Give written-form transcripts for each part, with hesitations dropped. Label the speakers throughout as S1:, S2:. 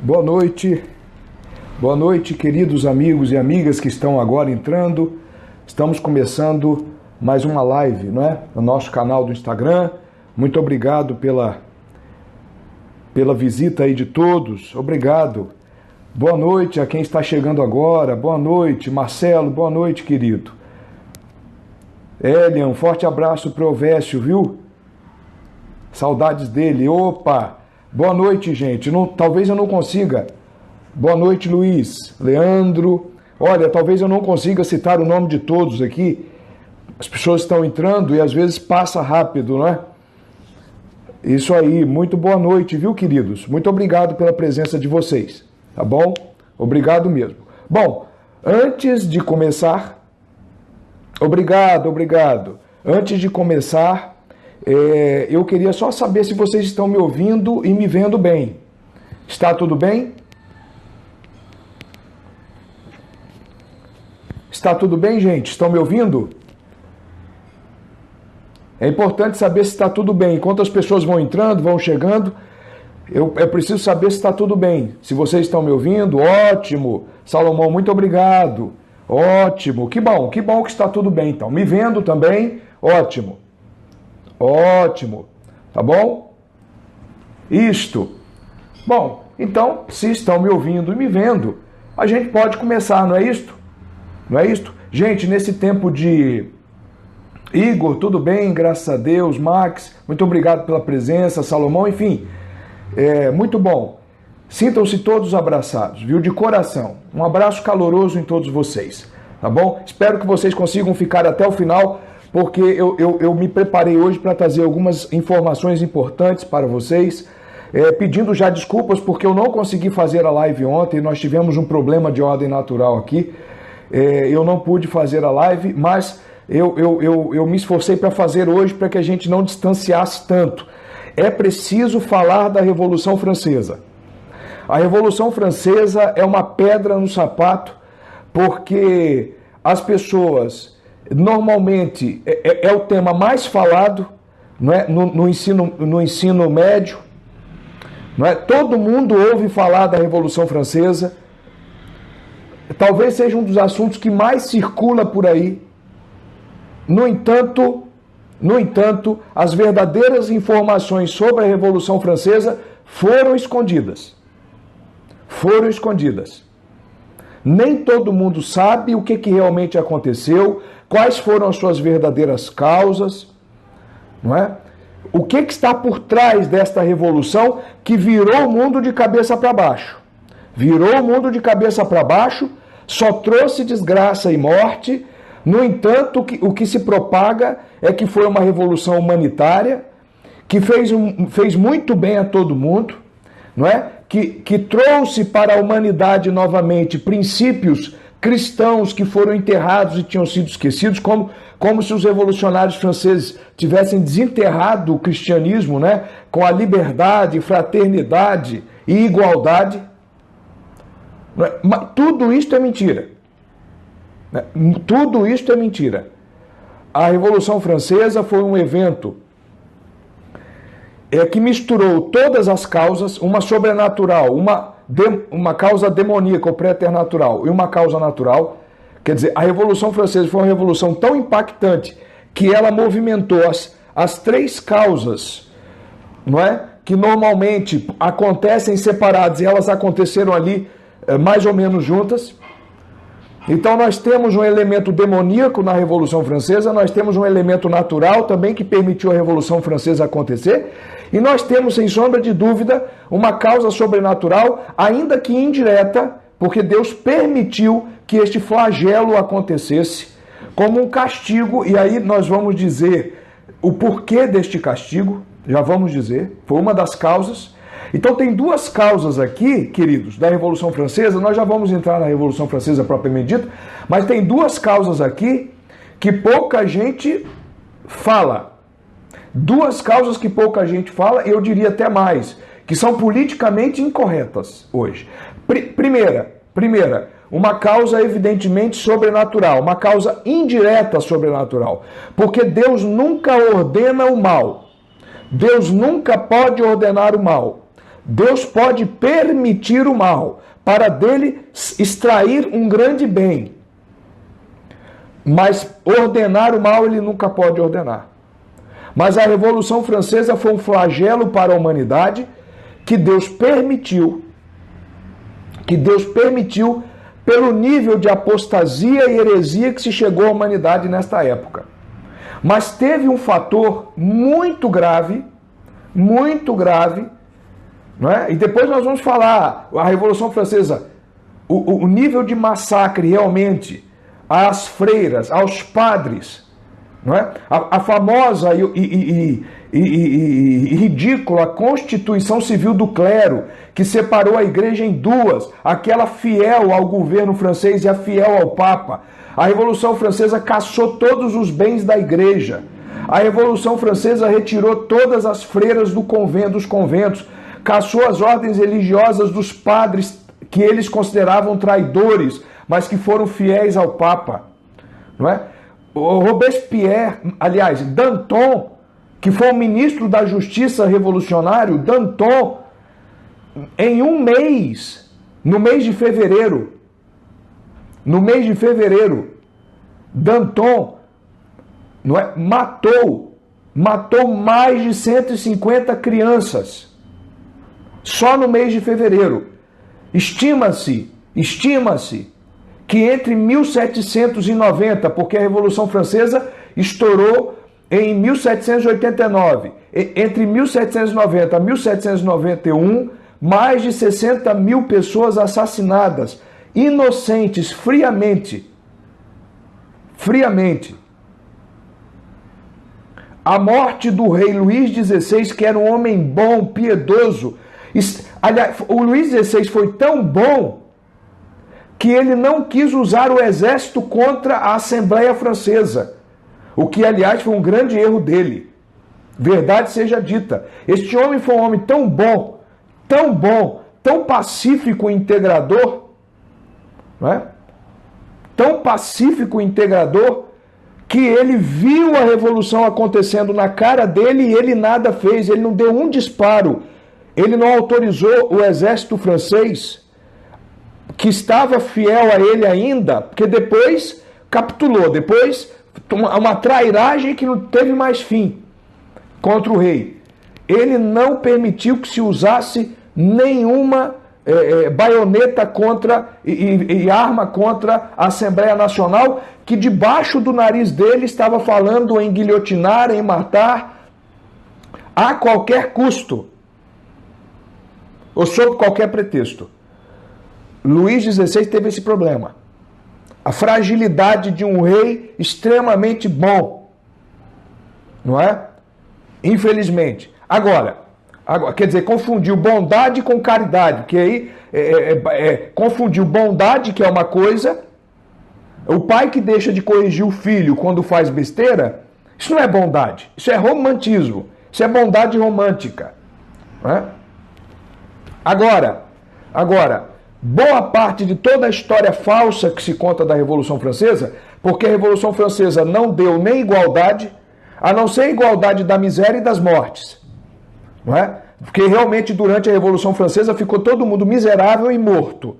S1: Boa noite, queridos amigos e amigas que estão agora entrando. Estamos começando mais uma live, não é? No nosso canal do Instagram. Muito obrigado pela visita aí de todos. Obrigado. Boa noite a quem está chegando agora. Boa noite, Marcelo. Boa noite, querido. Elian, um forte abraço para o Vécio, viu? Saudades dele. Opa! Boa noite, gente. Talvez eu não consiga. Boa noite, Luiz. Leandro. Olha, talvez eu não consiga citar o nome de todos aqui. As pessoas estão entrando e às vezes passa rápido, não é? Isso aí. Muito boa noite, viu, queridos? Muito obrigado pela presença de vocês. Tá bom? Obrigado mesmo. Bom, antes de começar... Obrigado. Antes de começar... eu queria só saber se vocês estão me ouvindo e me vendo bem. Está tudo bem? Está tudo bem, gente? Estão me ouvindo? É importante saber se está tudo bem. Enquanto as pessoas vão entrando, vão chegando, eu preciso saber se está tudo bem. Se vocês estão me ouvindo, ótimo. Salomão, muito obrigado. Ótimo. Que bom que está tudo bem, então. Me vendo também, ótimo. Ótimo, tá bom? Isto. Bom, então, se estão me ouvindo e me vendo, a gente pode começar, não é isto? Não é isto? Gente, nesse tempo de... Igor, tudo bem? Graças a Deus. Max, muito obrigado pela presença. Salomão, enfim, muito bom. Sintam-se todos abraçados, viu? De coração. Um abraço caloroso em todos vocês, tá bom? Espero que vocês consigam ficar até o final, porque eu me preparei hoje para trazer algumas informações importantes para vocês, pedindo já desculpas porque eu não consegui fazer a live ontem, nós tivemos um problema de ordem natural aqui, eu não pude fazer a live, mas eu me esforcei para fazer hoje para que a gente não distanciasse tanto. É preciso falar da Revolução Francesa. A Revolução Francesa é uma pedra no sapato, porque as pessoas... Normalmente é o tema mais falado, não é? no ensino médio. Não é? Todo mundo ouve falar da Revolução Francesa. Talvez seja um dos assuntos que mais circula por aí. No entanto, as verdadeiras informações sobre a Revolução Francesa foram escondidas. Nem todo mundo sabe o que realmente aconteceu, quais foram as suas verdadeiras causas, não é? O que está por trás desta revolução que virou o mundo de cabeça para baixo? Virou o mundo de cabeça para baixo, só trouxe desgraça e morte. No entanto, o que se propaga é que foi uma revolução humanitária, que fez muito bem a todo mundo, não é? Que trouxe para a humanidade novamente princípios cristãos que foram enterrados e tinham sido esquecidos, como se os revolucionários franceses tivessem desenterrado o cristianismo, né? Com a liberdade, fraternidade e igualdade. Mas tudo isto é mentira. Tudo isto é mentira. A Revolução Francesa foi um evento que misturou todas as causas, uma sobrenatural, uma causa demoníaca ou preternatural e uma causa natural. Quer dizer, a Revolução Francesa foi uma revolução tão impactante que ela movimentou as três causas, não é? Que normalmente acontecem separadas e elas aconteceram ali mais ou menos juntas. Então nós temos um elemento demoníaco na Revolução Francesa, nós temos um elemento natural também que permitiu a Revolução Francesa acontecer, e nós temos, sem sombra de dúvida, uma causa sobrenatural, ainda que indireta, porque Deus permitiu que este flagelo acontecesse como um castigo, e aí nós vamos dizer o porquê deste castigo, já vamos dizer, foi uma das causas. Então tem duas causas aqui, queridos, da Revolução Francesa, nós já vamos entrar na Revolução Francesa propriamente dita, mas tem duas causas aqui que pouca gente fala. Duas causas que pouca gente fala, e eu diria até mais, que são politicamente incorretas hoje. Primeira, uma causa evidentemente sobrenatural, uma causa indireta sobrenatural, porque Deus nunca ordena o mal. Deus nunca pode ordenar o mal. Deus pode permitir o mal para dele extrair um grande bem. Mas ordenar o mal ele nunca pode ordenar. Mas a Revolução Francesa foi um flagelo para a humanidade que Deus permitiu pelo nível de apostasia e heresia que se chegou à humanidade nesta época. Mas teve um fator muito grave, não é? E depois nós vamos falar, a Revolução Francesa, o nível de massacre realmente às freiras, aos padres, não é? A famosa e ridícula Constituição Civil do Clero, que separou a igreja em duas, aquela fiel ao governo francês e a fiel ao Papa. A Revolução Francesa cassou todos os bens da igreja. A Revolução Francesa retirou todas as freiras dos conventos, cassou as ordens religiosas dos padres que eles consideravam traidores, mas que foram fiéis ao Papa, não é? O Robespierre, aliás, Danton, que foi o ministro da Justiça revolucionário, Danton, em um mês, no mês de fevereiro, Danton, não é, matou mais de 150 crianças, só no mês de fevereiro. Estima-se que entre 1790, porque a Revolução Francesa estourou em 1789, entre 1790 a 1791, mais de 60 mil pessoas assassinadas, inocentes, friamente. A morte do rei Luís XVI, que era um homem bom, piedoso. Aliás, o Luís XVI foi tão bom que ele não quis usar o exército contra a Assembleia Francesa, o que, aliás, foi um grande erro dele. Verdade seja dita. Este homem foi um homem tão bom, tão pacífico e integrador, não é? Tão pacífico e integrador, que ele viu a revolução acontecendo na cara dele e ele nada fez, ele não deu um disparo, ele não autorizou o exército francês, que estava fiel a ele ainda, porque depois capitulou, depois uma trairagem que não teve mais fim contra o rei. Ele não permitiu que se usasse nenhuma baioneta contra e arma contra a Assembleia Nacional, que debaixo do nariz dele estava falando em guilhotinar, em matar, a qualquer custo, ou sob qualquer pretexto. Luís XVI teve esse problema. A fragilidade de um rei extremamente bom. Não é? Infelizmente. Agora, quer dizer, confundiu bondade com caridade, porque aí confundiu bondade, que é uma coisa, o pai que deixa de corrigir o filho quando faz besteira, isso não é bondade, isso é romantismo, isso é bondade romântica. Não é? Agora, boa parte de toda a história falsa que se conta da Revolução Francesa, porque a Revolução Francesa não deu nem igualdade, a não ser a igualdade da miséria e das mortes. Não é? Porque realmente durante a Revolução Francesa ficou todo mundo miserável e morto.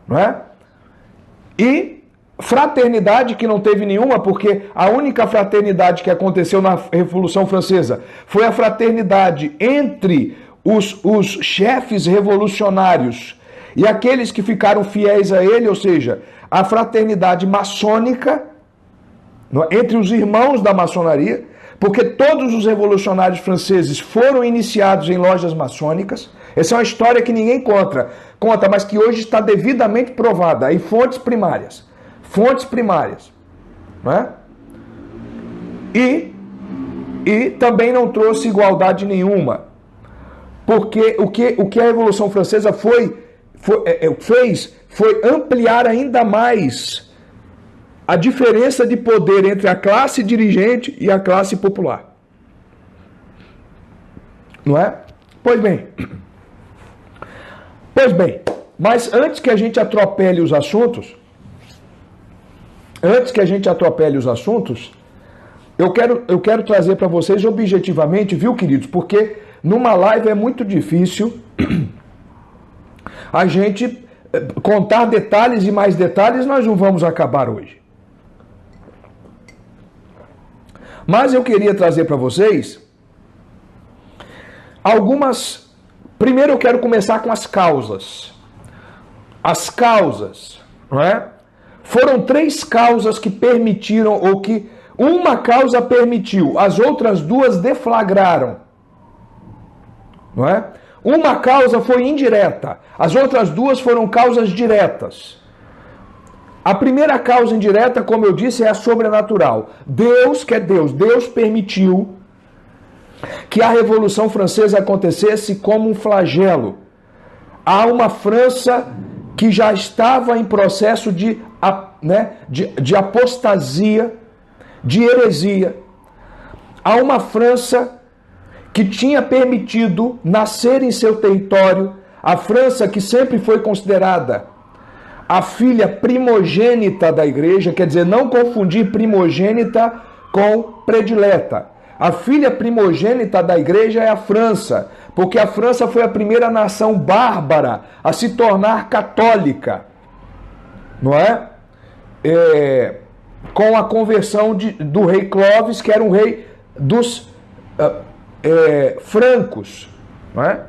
S1: Não é? E fraternidade que não teve nenhuma, porque a única fraternidade que aconteceu na Revolução Francesa foi a fraternidade entre os chefes revolucionários e aqueles que ficaram fiéis a ele, ou seja, a fraternidade maçônica, entre os irmãos da maçonaria, porque todos os revolucionários franceses foram iniciados em lojas maçônicas. Essa é uma história que ninguém conta, mas que hoje está devidamente provada em fontes primárias. Não é? E também não trouxe igualdade nenhuma, porque o que a Revolução Francesa fez foi ampliar ainda mais a diferença de poder entre a classe dirigente e a classe popular. Não é? Pois bem, mas antes que a gente atropele os assuntos, eu quero trazer para vocês objetivamente, viu, queridos? Porque numa live é muito difícil A gente contar detalhes e mais detalhes nós não vamos acabar hoje. Mas eu queria trazer para vocês algumas... Primeiro eu quero começar com as causas. As causas, não é? Foram 3 causas que permitiram, ou que uma causa permitiu, as outras 2 deflagraram. Não é? Uma causa foi indireta, as outras 2 foram causas diretas. A primeira causa indireta, como eu disse, é a sobrenatural. Deus, que é Deus, Deus permitiu que a Revolução Francesa acontecesse como um flagelo. Há uma França que já estava em processo de apostasia, de heresia. Há uma França que tinha permitido nascer em seu território, a França que sempre foi considerada a filha primogênita da igreja, quer dizer, não confundir primogênita com predileta. A filha primogênita da igreja é a França, porque a França foi a primeira nação bárbara a se tornar católica, não é? Com a conversão do rei Clovis, que era um rei dos francos, não é?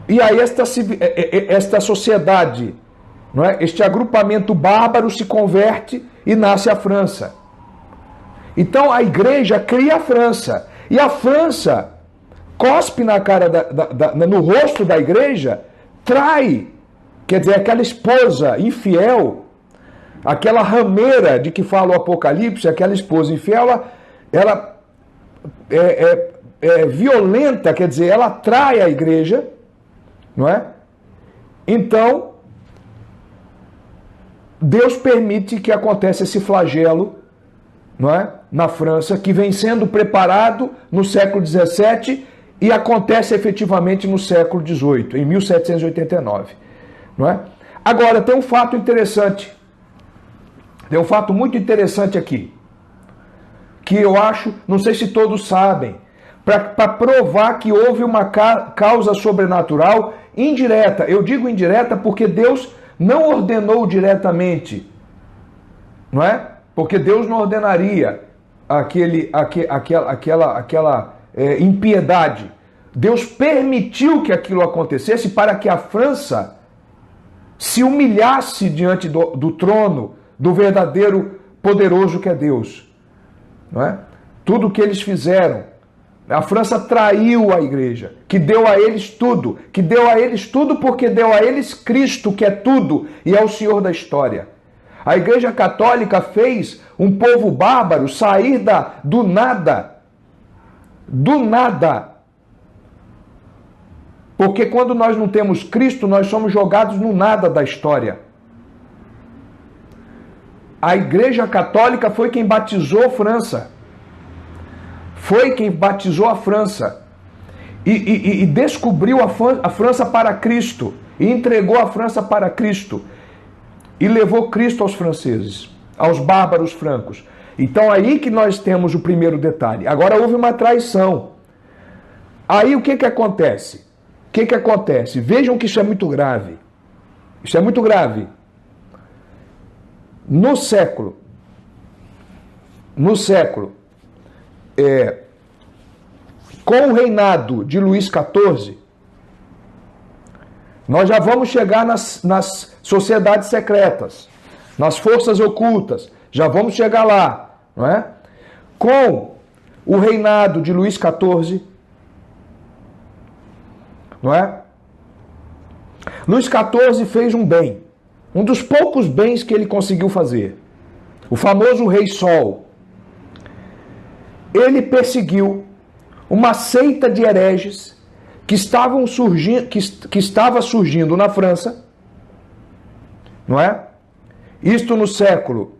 S1: E aí esta sociedade, não é? Este agrupamento bárbaro se converte e nasce a França. Então a igreja cria a França. E a França cospe na cara no rosto da igreja, trai, quer dizer, aquela esposa infiel, aquela rameira de que fala o Apocalipse, aquela esposa infiel, ela é violenta, quer dizer, ela trai a igreja, não é? Então, Deus permite que aconteça esse flagelo, não é? Na França, que vem sendo preparado no século XVII e acontece efetivamente no século XVIII, em 1789. Não é? Agora, tem um fato interessante. Tem um fato muito interessante aqui, que eu acho, não sei se todos sabem, para provar que houve uma causa sobrenatural indireta. Eu digo indireta porque Deus não ordenou diretamente, não é? Porque Deus não ordenaria aquela impiedade. Deus permitiu que aquilo acontecesse para que a França se humilhasse diante do trono do verdadeiro poderoso que é Deus. Não é? Tudo o que eles fizeram. A França traiu a igreja, que deu a eles tudo. Que deu a eles tudo porque deu a eles Cristo, que é tudo, e é o Senhor da história. A Igreja Católica fez um povo bárbaro sair do nada. Do nada. Porque quando nós não temos Cristo, nós somos jogados no nada da história. A Igreja Católica foi quem batizou a França. Foi quem batizou a França. E descobriu a França para Cristo. E entregou a França para Cristo. E levou Cristo aos franceses, aos bárbaros francos. Então aí que nós temos o primeiro detalhe. Agora houve uma traição. Aí o que acontece? O que acontece? Vejam que isso é muito grave. Isso é muito grave. No século, com o reinado de Luís XIV, nós já vamos chegar nas sociedades secretas, nas forças ocultas, já vamos chegar lá, não é? Com o reinado de Luís XIV, não é? Luís XIV fez um bem, um dos poucos bens que ele conseguiu fazer. O famoso Rei Sol. Ele perseguiu uma seita de hereges que estava surgindo na França, não é? Isto no século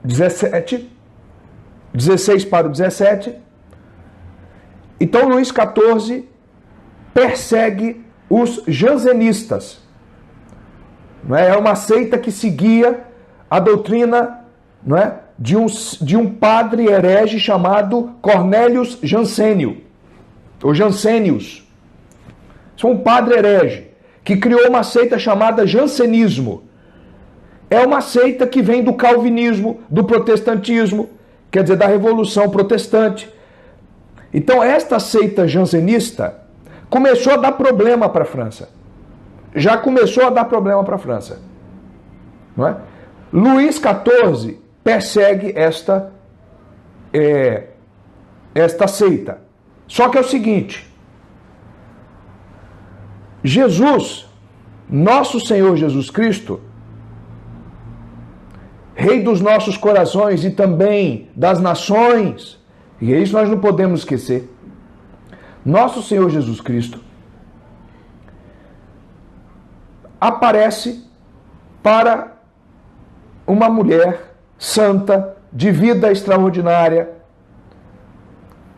S1: 16 para o 17. Então Luís XIV persegue os jansenistas. Não é? É uma seita que seguia a doutrina, não é? de um padre herege chamado Cornélius Jansênio, ou Jansênios. Foi um padre herege que criou uma seita chamada jansenismo. É uma seita que vem do calvinismo, do protestantismo, quer dizer, da Revolução Protestante. Então, esta seita jansenista começou a dar problema para a França. Já começou a dar problema para a França. Não é? Luís XIV persegue esta seita. Só que é o seguinte: Jesus, nosso Senhor Jesus Cristo, Rei dos nossos corações e também das nações, e isso nós não podemos esquecer, nosso Senhor Jesus Cristo aparece para uma mulher santa, de vida extraordinária,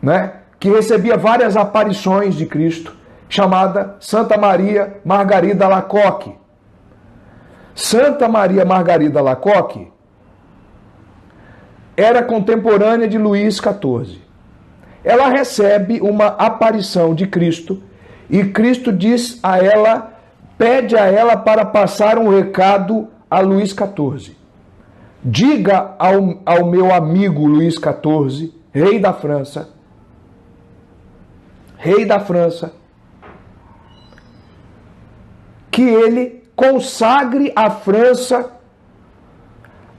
S1: né, que recebia várias aparições de Cristo, chamada Santa Maria Margarida Alacoque. Santa Maria Margarida Alacoque era contemporânea de Luís XIV. Ela recebe uma aparição de Cristo e Cristo diz a ela, pede a ela para passar um recado a Luís XIV. Diga ao meu amigo Luís XIV, rei da França, que ele consagre a França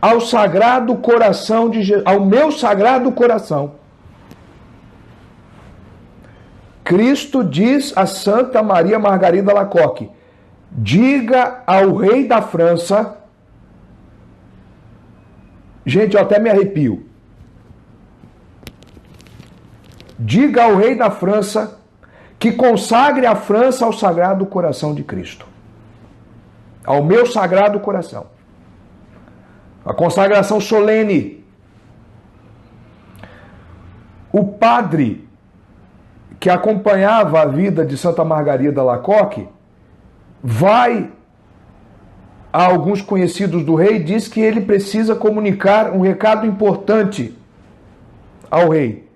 S1: ao Sagrado Coração de Jesus, ao meu Sagrado Coração. Cristo diz a Santa Maria Margarida Alacoque, diga ao rei da França, gente, eu até me arrepio, diga ao rei da França que consagre a França ao Sagrado Coração de Cristo, ao meu Sagrado Coração. A consagração solene. O padre que acompanhava a vida de Santa Margarida Alacoque vai a alguns conhecidos do rei e diz que ele precisa comunicar um recado importante ao rei.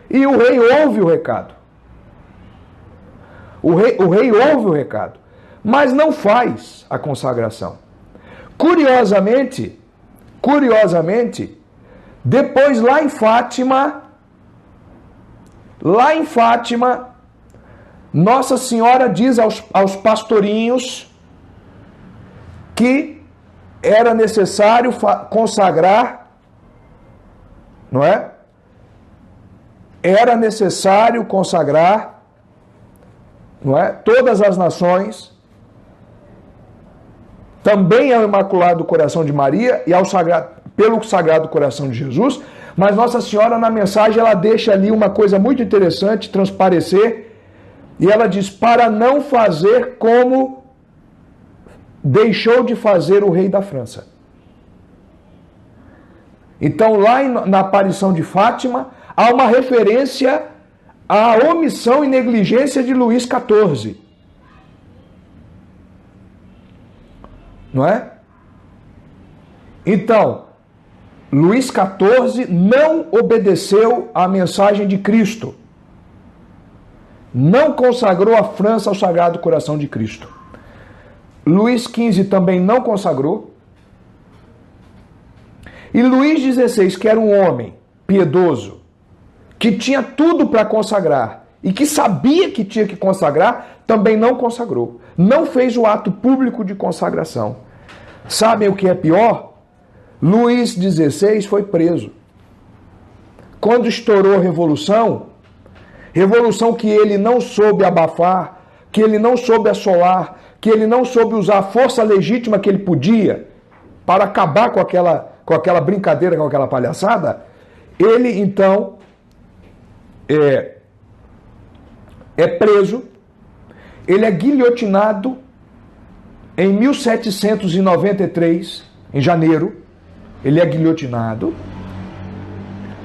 S1: E o rei ouve o recado. O rei ouve o recado, mas não faz a consagração. Curiosamente, depois lá em Fátima, Nossa Senhora diz aos pastorinhos que era necessário consagrar, não é? Era necessário consagrar, não é? Todas as nações, também ao Imaculado Coração de Maria e pelo Sagrado Coração de Jesus, mas Nossa Senhora na mensagem ela deixa ali uma coisa muito interessante transparecer, e ela diz, para não fazer como deixou de fazer o rei da França. Então lá na aparição de Fátima, há uma referência à omissão e negligência de Luís XIV. Não é? Então, Luís XIV não obedeceu à mensagem de Cristo. Não consagrou a França ao Sagrado Coração de Cristo. Luís XV também não consagrou. E Luís XVI, que era um homem piedoso, que tinha tudo para consagrar e que sabia que tinha que consagrar, também não consagrou. Não fez o ato público de consagração. Sabem o que é pior? Luís XVI foi preso. Quando estourou a revolução que ele não soube abafar, que ele não soube assolar, que ele não soube usar a força legítima que ele podia para acabar com aquela brincadeira, com aquela palhaçada, ele então é preso, ele é guilhotinado em 1793, em janeiro, ele é guilhotinado,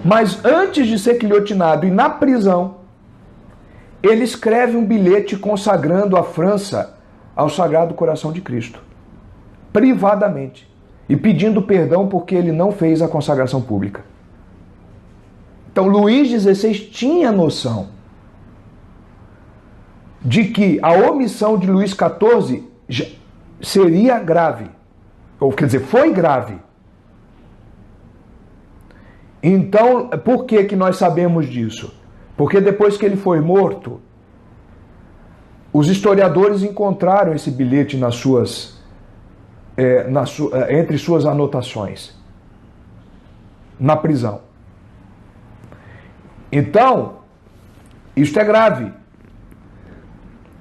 S1: mas antes de ser guilhotinado e na prisão, ele escreve um bilhete consagrando a França ao Sagrado Coração de Cristo, privadamente, e pedindo perdão porque ele não fez a consagração pública. Então Luís XVI tinha noção de que a omissão de Luís XIV seria grave. Ou quer dizer, foi grave. Então, por que que nós sabemos disso? Porque depois que ele foi morto, os historiadores encontraram esse bilhete entre suas anotações, na prisão. Então, isto é grave.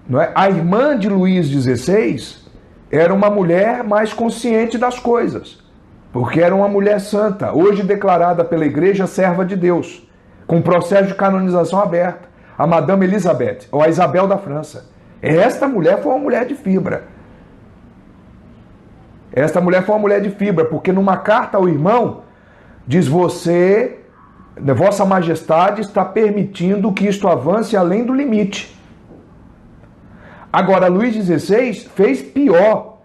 S1: Não é? A irmã de Luís XVI era uma mulher mais consciente das coisas, porque era uma mulher santa, hoje declarada pela Igreja serva de Deus, com processo de canonização aberta, a Madame Elisabeth, ou a Isabel da França. Esta mulher foi uma mulher de fibra. Esta mulher foi uma mulher de fibra, porque numa carta ao irmão, diz: Vossa Majestade está permitindo que isto avance além do limite. Agora, Luís XVI fez pior.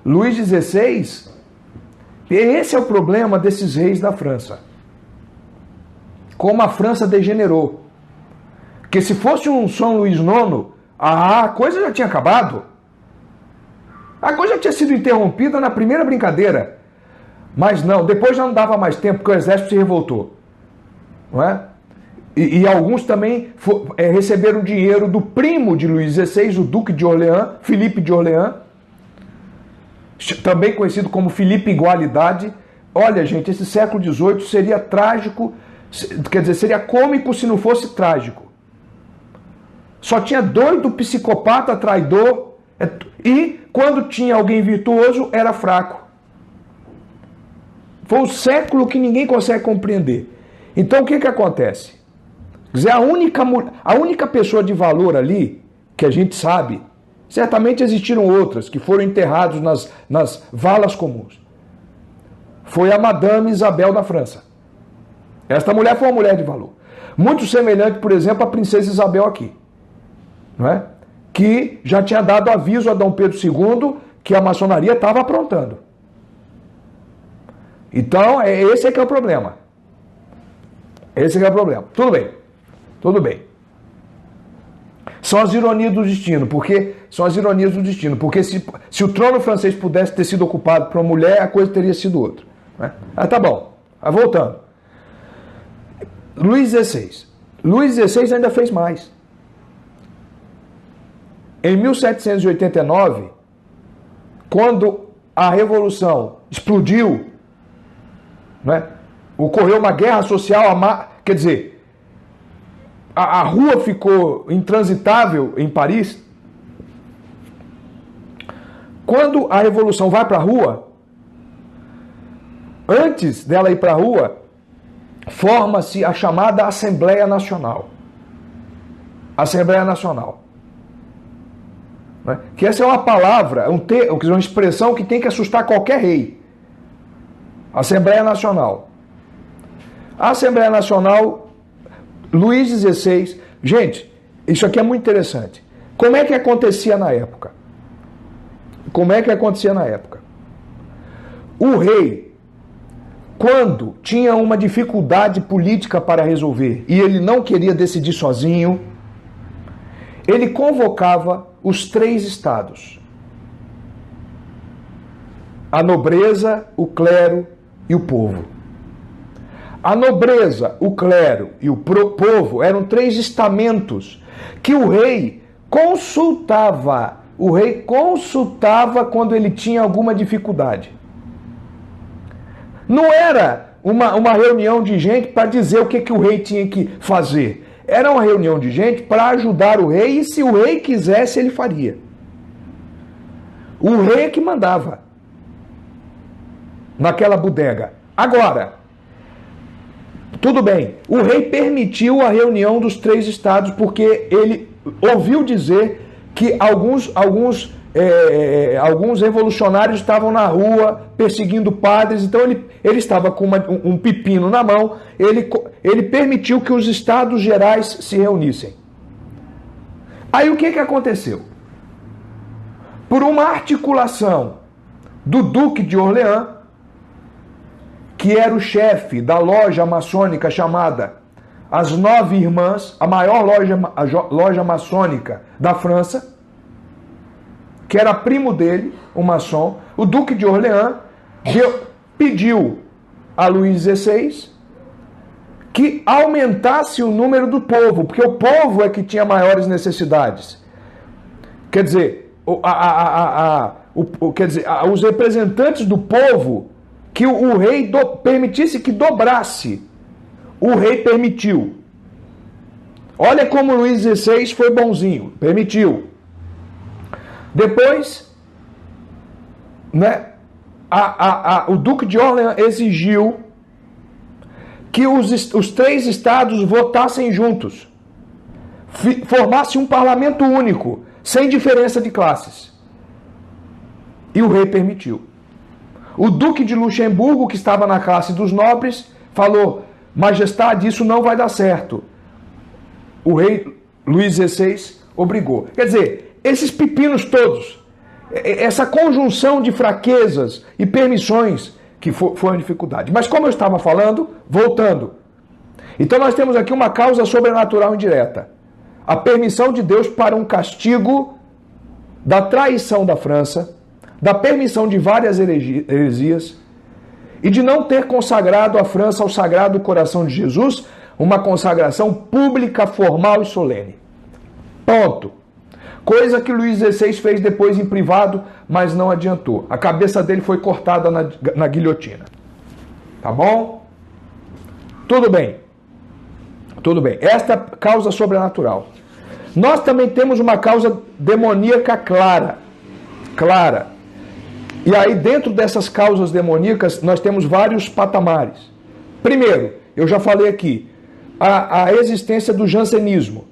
S1: Luís XVI, esse é o problema desses reis da França. Como a França degenerou. Porque se fosse um São Luís IX, a coisa já tinha acabado. A coisa já tinha sido interrompida na primeira brincadeira. Mas não, depois já não dava mais tempo, porque o exército se revoltou. Não é? E alguns também receberam dinheiro do primo de Luís XVI, o Duque de Orleans, Filipe de Orleans, também conhecido como Filipe Igualdade. Olha, gente, esse século XVIII seria trágico, quer dizer, seria cômico se não fosse trágico. Só tinha doido, psicopata, traidor, e quando tinha alguém virtuoso, era fraco. Foi um século que ninguém consegue compreender. Então o que acontece? Quer dizer, a única pessoa de valor ali, que a gente sabe, certamente existiram outras que foram enterrados nas valas comuns, foi a Madame Isabel da França. Esta mulher foi uma mulher de valor. Muito semelhante, por exemplo, à Princesa Isabel aqui. Não é? Que já tinha dado aviso a Dom Pedro II que a maçonaria estava aprontando. Então, esse é que é o problema. Esse que é o problema. Tudo bem. Tudo bem. São as ironias do destino, porque se o trono francês pudesse ter sido ocupado por uma mulher, a coisa teria sido outra. Né? Tá bom. Voltando. Luís XVI. Luís XVI ainda fez mais. Em 1789, quando a Revolução explodiu, né, ocorreu uma guerra social, quer dizer, a rua ficou intransitável em Paris. Quando a Revolução vai para a rua, antes dela ir para a rua, forma-se a chamada Assembleia Nacional. Assembleia Nacional. Que essa é uma palavra, uma expressão que tem que assustar qualquer rei. Assembleia Nacional. A Assembleia Nacional, Luís XVI... Gente, isso aqui é muito interessante. Como é que acontecia na época? O rei, quando tinha uma dificuldade política para resolver e ele não queria decidir sozinho, ele convocava os 3 estados: a nobreza, o clero e o povo. A nobreza, o clero e o povo eram 3 estamentos que o rei consultava. O rei consultava quando ele tinha alguma dificuldade. Não era uma reunião de gente para dizer o que o rei tinha que fazer. Era uma reunião de gente para ajudar o rei, e se o rei quisesse, ele faria. O rei é que mandava naquela bodega. Agora, tudo bem, o rei permitiu a reunião dos 3 estados porque ele ouviu dizer que alguns revolucionários estavam na rua perseguindo padres, então ele estava com um pepino na mão, ele permitiu que os estados gerais se reunissem. Aí o que aconteceu? Por uma articulação do Duque de Orleans, que era o chefe da loja maçônica chamada as 9 irmãs, a maior loja maçônica da França, que era primo dele, um maçom, o Duque de Orleans, pediu a Luís XVI que aumentasse o número do povo, porque o povo é que tinha maiores necessidades. Quer dizer, os representantes do povo, que o rei permitisse que dobrasse. O rei permitiu. Olha como Luís XVI foi bonzinho, permitiu. Depois, né, o Duque de Orleans exigiu que os 3 estados votassem juntos, formasse um parlamento único, sem diferença de classes. E o rei permitiu. O Duque de Luxemburgo, que estava na classe dos nobres, falou: Majestade, isso não vai dar certo. O rei Luís XVI obrigou. Quer dizer, esses pepinos todos, essa conjunção de fraquezas e permissões que foi uma dificuldade. Mas como eu estava falando, voltando. Então nós temos aqui uma causa sobrenatural indireta. A permissão de Deus para um castigo da traição da França, da permissão de várias heresias e de não ter consagrado a França ao Sagrado Coração de Jesus, uma consagração pública, formal e solene. Ponto. Coisa que Luís XVI fez depois em privado, mas não adiantou. A cabeça dele foi cortada na guilhotina. Tá bom? Tudo bem. Tudo bem. Esta é a causa sobrenatural. Nós também temos uma causa demoníaca clara. Clara. E aí, dentro dessas causas demoníacas, nós temos vários patamares. Primeiro, eu já falei aqui, a existência do jansenismo.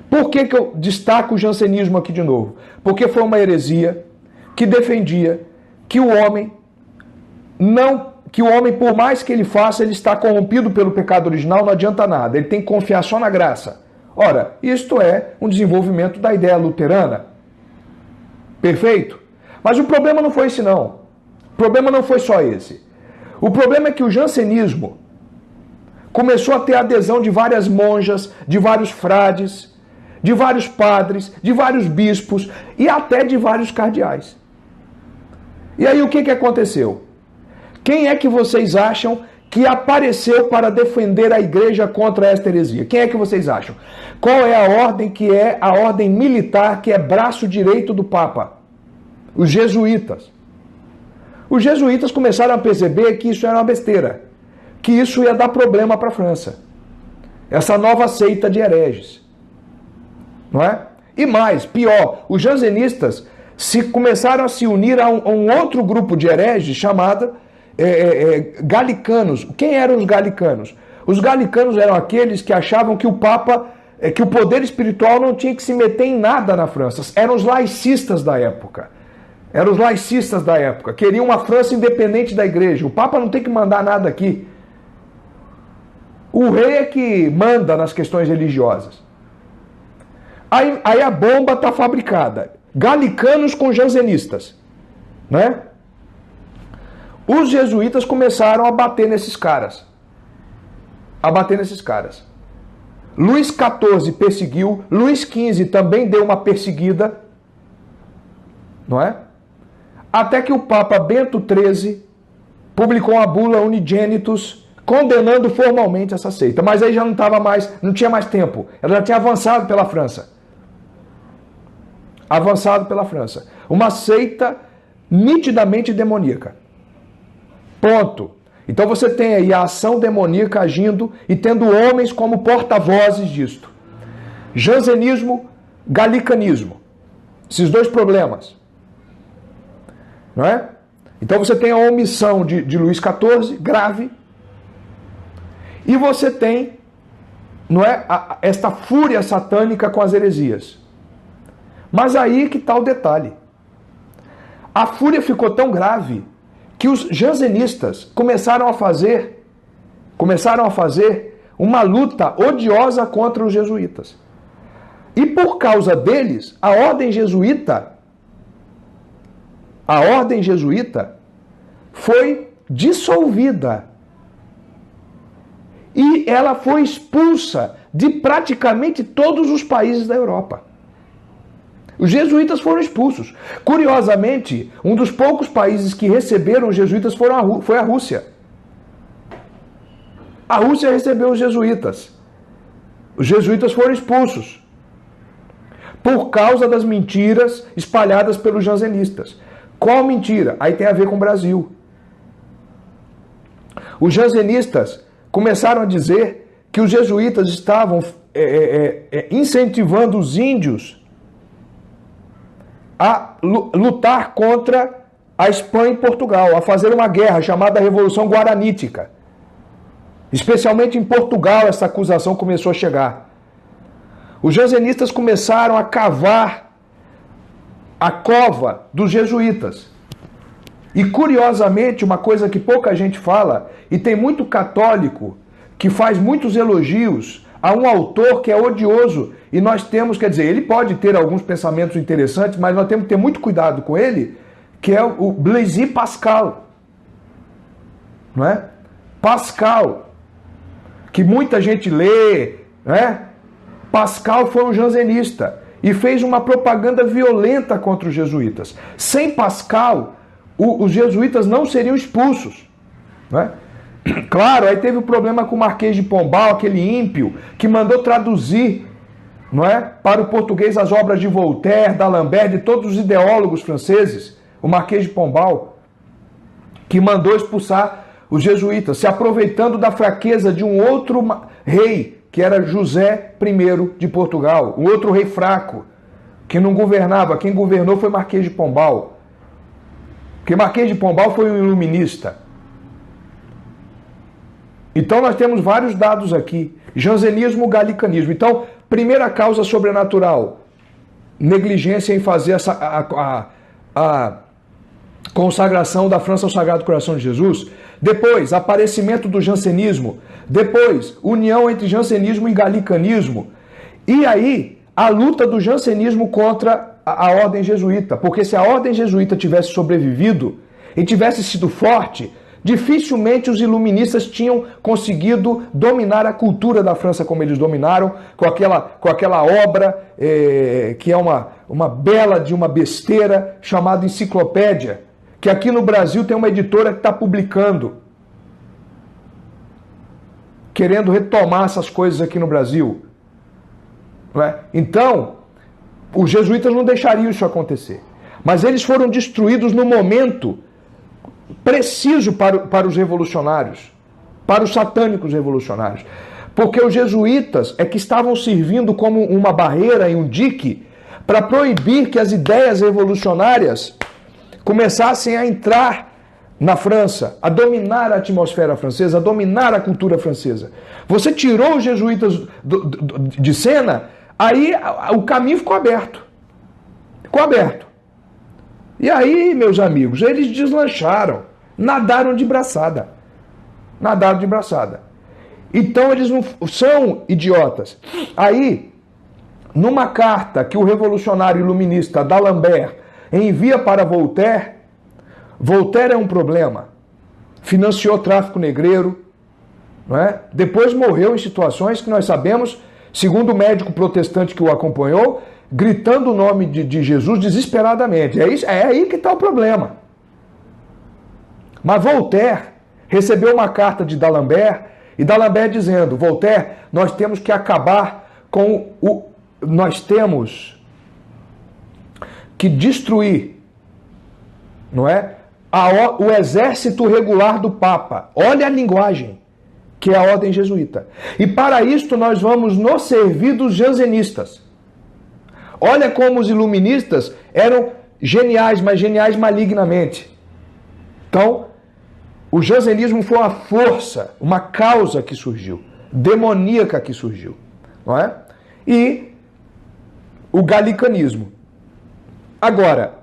S1: Por que eu destaco o jansenismo aqui de novo? Porque foi uma heresia que defendia que o homem, por mais que ele faça, ele está corrompido pelo pecado original, não adianta nada. Ele tem que confiar só na graça. Ora, isto é um desenvolvimento da ideia luterana. Perfeito? Mas o problema não foi esse, não. O problema não foi só esse. O problema é que o jansenismo começou a ter adesão de várias monjas, de vários frades, de vários padres, de vários bispos e até de vários cardeais. E aí o que aconteceu? Quem é que vocês acham que apareceu para defender a igreja contra esta heresia? Quem é que vocês acham? Qual é a ordem que é a ordem militar, que é braço direito do Papa? Os jesuítas. Os jesuítas começaram a perceber que isso era uma besteira, que isso ia dar problema para a França. Essa nova seita de hereges. Não é? E mais, pior, os jansenistas começaram a se unir a um outro grupo de hereges chamado galicanos. Quem eram os galicanos? Os galicanos eram aqueles que achavam que o Papa, que o poder espiritual não tinha que se meter em nada na França. Eram os laicistas da época. Eram os laicistas da época. Queriam uma França independente da igreja. O Papa não tem que mandar nada aqui. O rei é que manda nas questões religiosas. Aí a bomba está fabricada. Galicanos com jansenistas. Né? Os jesuítas começaram a bater nesses caras. Luís XIV perseguiu. Luís XV também deu uma perseguida. Não é? Até que o Papa Bento XIII publicou a bula Unigenitus, condenando formalmente essa seita. Mas aí já não tinha mais tempo. Ela já tinha avançado pela França. Uma seita nitidamente demoníaca. Ponto. Então você tem aí a ação demoníaca agindo e tendo homens como porta-vozes disto. Jansenismo, galicanismo. Esses dois problemas. Não é? Então você tem a omissão de Luís XIV, grave. E você tem, não é, esta fúria satânica com as heresias. Mas aí que está o detalhe. A fúria ficou tão grave que os jansenistas começaram a fazer uma luta odiosa contra os jesuítas. E por causa deles, a ordem jesuíta foi dissolvida. e ela foi expulsa de praticamente todos os países da Europa. Os jesuítas foram expulsos. Curiosamente, um dos poucos países que receberam os jesuítas foi a Rússia. A Rússia recebeu os jesuítas. Os jesuítas foram expulsos por causa das mentiras espalhadas pelos jansenistas. Qual mentira? Aí tem a ver com o Brasil. Os jansenistas começaram a dizer que os jesuítas estavam incentivando os índios a lutar contra a Espanha e Portugal, a fazer uma guerra chamada Revolução Guaranítica. Especialmente em Portugal essa acusação começou a chegar. Os jansenistas começaram a cavar a cova dos jesuítas. E curiosamente, uma coisa que pouca gente fala, e tem muito católico que faz muitos elogios a um autor que é odioso, e nós temos, quer dizer, ele pode ter alguns pensamentos interessantes, mas nós temos que ter muito cuidado com ele, que é o Blaise Pascal. Não é? Pascal, que muita gente lê, né? Pascal foi um jansenista e fez uma propaganda violenta contra os jesuítas. Sem Pascal, os jesuítas não seriam expulsos. Né? Claro, aí teve o problema com o Marquês de Pombal, aquele ímpio, que mandou traduzir, não é, para o português as obras de Voltaire, d'Alembert, de todos os ideólogos franceses. O Marquês de Pombal, que mandou expulsar os jesuítas, se aproveitando da fraqueza de um outro rei, que era José I de Portugal, um outro rei fraco, que não governava. Quem governou foi Marquês de Pombal. Porque Marquês de Pombal foi um iluminista. Então nós temos vários dados aqui. Jansenismo, galicanismo. Então, primeira causa sobrenatural, negligência em fazer a consagração da França ao Sagrado Coração de Jesus. Depois, aparecimento do jansenismo. Depois, união entre jansenismo e galicanismo. E aí, a luta do jansenismo contra a ordem jesuíta. Porque se a ordem jesuíta tivesse sobrevivido e tivesse sido forte, dificilmente os iluministas tinham conseguido dominar a cultura da França como eles dominaram, com aquela obra que é uma bela de uma besteira chamada Enciclopédia, que aqui no Brasil tem uma editora que está publicando, querendo retomar essas coisas aqui no Brasil. Não é? Então, os jesuítas não deixariam isso acontecer. Mas eles foram destruídos no momento preciso para os revolucionários, para os satânicos revolucionários. Porque os jesuítas é que estavam servindo como uma barreira e um dique para proibir que as ideias revolucionárias começassem a entrar na França, a dominar a atmosfera francesa, a dominar a cultura francesa. Você tirou os jesuítas de cena, aí o caminho ficou aberto. Ficou aberto. E aí, meus amigos, eles deslancharam, nadaram de braçada. Nadaram de braçada. Então eles não são idiotas. Aí, numa carta que o revolucionário iluminista d'Alembert envia para Voltaire, Voltaire é um problema. Financiou tráfico negreiro, não é? Depois morreu em situações que nós sabemos, segundo o médico protestante que o acompanhou, gritando o nome de Jesus desesperadamente. É aí que está o problema. Mas Voltaire recebeu uma carta de d'Alembert, e d'Alembert dizendo: Voltaire, nós temos que acabar com o... Nós temos que destruir, não é? O exército regular do Papa. Olha a linguagem, que é a ordem jesuíta. E para isto nós vamos nos servir dos jansenistas. Olha como os iluministas eram geniais, mas geniais malignamente. Então, o jansenismo foi uma força, uma causa que surgiu, demoníaca que surgiu, não é? E o galicanismo. Agora,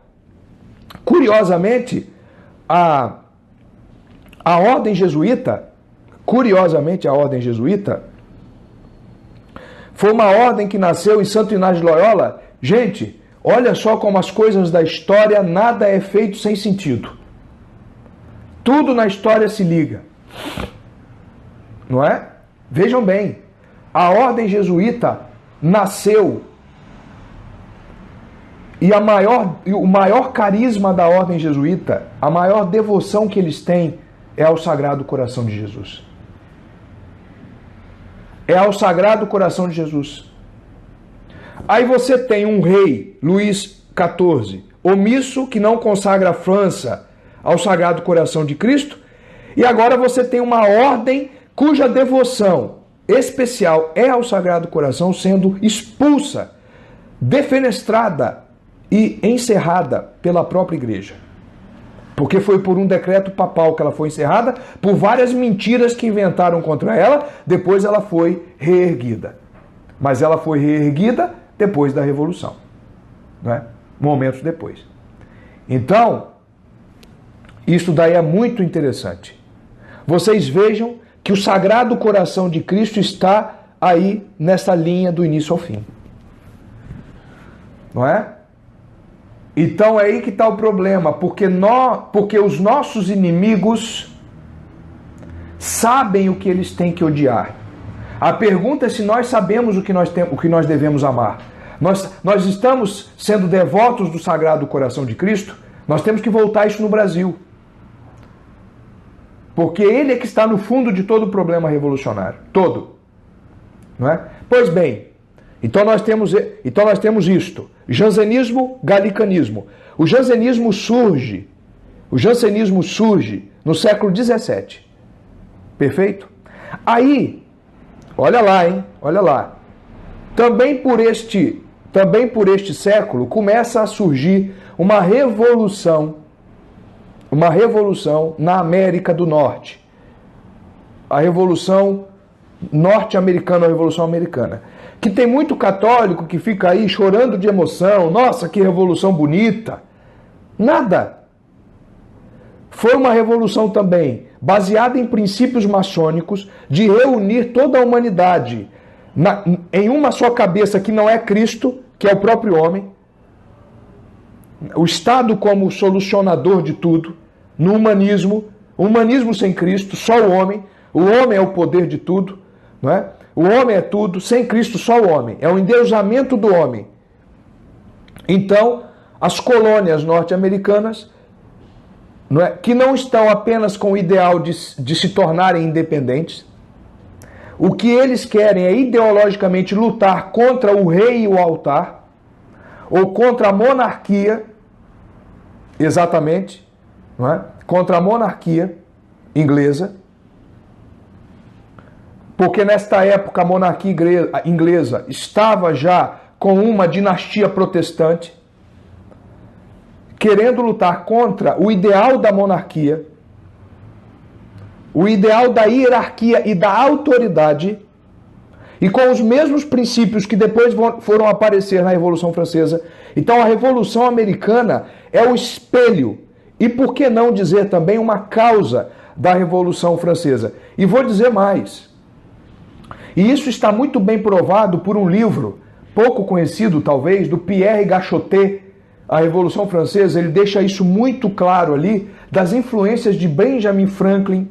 S1: curiosamente, a ordem jesuíta, foi uma ordem que nasceu em Santo Inácio de Loyola. Gente, olha só como as coisas da história, nada é feito sem sentido. Tudo na história se liga. Não é? Vejam bem, a ordem jesuíta nasceu e o maior carisma da ordem jesuíta, a maior devoção que eles têm é ao Sagrado Coração de Jesus. É ao Sagrado Coração de Jesus. Aí você tem um rei, Luís XIV, omisso, que não consagra a França ao Sagrado Coração de Cristo, e agora você tem uma ordem cuja devoção especial é ao Sagrado Coração sendo expulsa, defenestrada e encerrada pela própria igreja. Porque foi por um decreto papal que ela foi encerrada, por várias mentiras que inventaram contra ela, depois ela foi reerguida. Mas ela foi reerguida depois da Revolução, não é? Momentos depois. Então, isso daí é muito interessante. Vocês vejam que o Sagrado Coração de Cristo está aí nessa linha do início ao fim. Não é? Então é aí que está o problema, porque os nossos inimigos sabem o que eles têm que odiar. A pergunta é se nós sabemos o que nós devemos amar. Nós estamos sendo devotos do Sagrado Coração de Cristo, nós temos que voltar isso no Brasil. Porque ele é que está no fundo de todo o problema revolucionário. Todo. Não é? Pois bem, então nós temos isto. Jansenismo, galicanismo. O jansenismo surge no século XVII. Perfeito? Aí, olha lá, hein? Olha lá. Também por este século começa a surgir uma revolução na América do Norte. A Revolução Norte-Americana, a Revolução Americana. Que tem muito católico que fica aí chorando de emoção. Nossa, que revolução bonita. Nada. Foi uma revolução também baseada em princípios maçônicos de reunir toda a humanidade em uma só cabeça que não é Cristo, que é o próprio homem. O Estado como solucionador de tudo. No humanismo, o humanismo sem Cristo, só o homem é o poder de tudo, não é? O homem é tudo, sem Cristo só o homem, é o endeusamento do homem. Então, as colônias norte-americanas, não é, que não estão apenas com o ideal de se tornarem independentes, o que eles querem é ideologicamente lutar contra o rei e o altar, ou contra a monarquia, exatamente, não é? Contra a monarquia inglesa, porque nesta época a monarquia inglesa estava já com uma dinastia protestante, querendo lutar contra o ideal da monarquia, o ideal da hierarquia e da autoridade, e com os mesmos princípios que depois foram aparecer na Revolução Francesa. Então a Revolução Americana é o espelho, e por que não dizer também uma causa da Revolução Francesa? E vou dizer mais. E isso está muito bem provado por um livro, pouco conhecido talvez, do Pierre Gachotet, A Revolução Francesa. Ele deixa isso muito claro ali, das influências de Benjamin Franklin,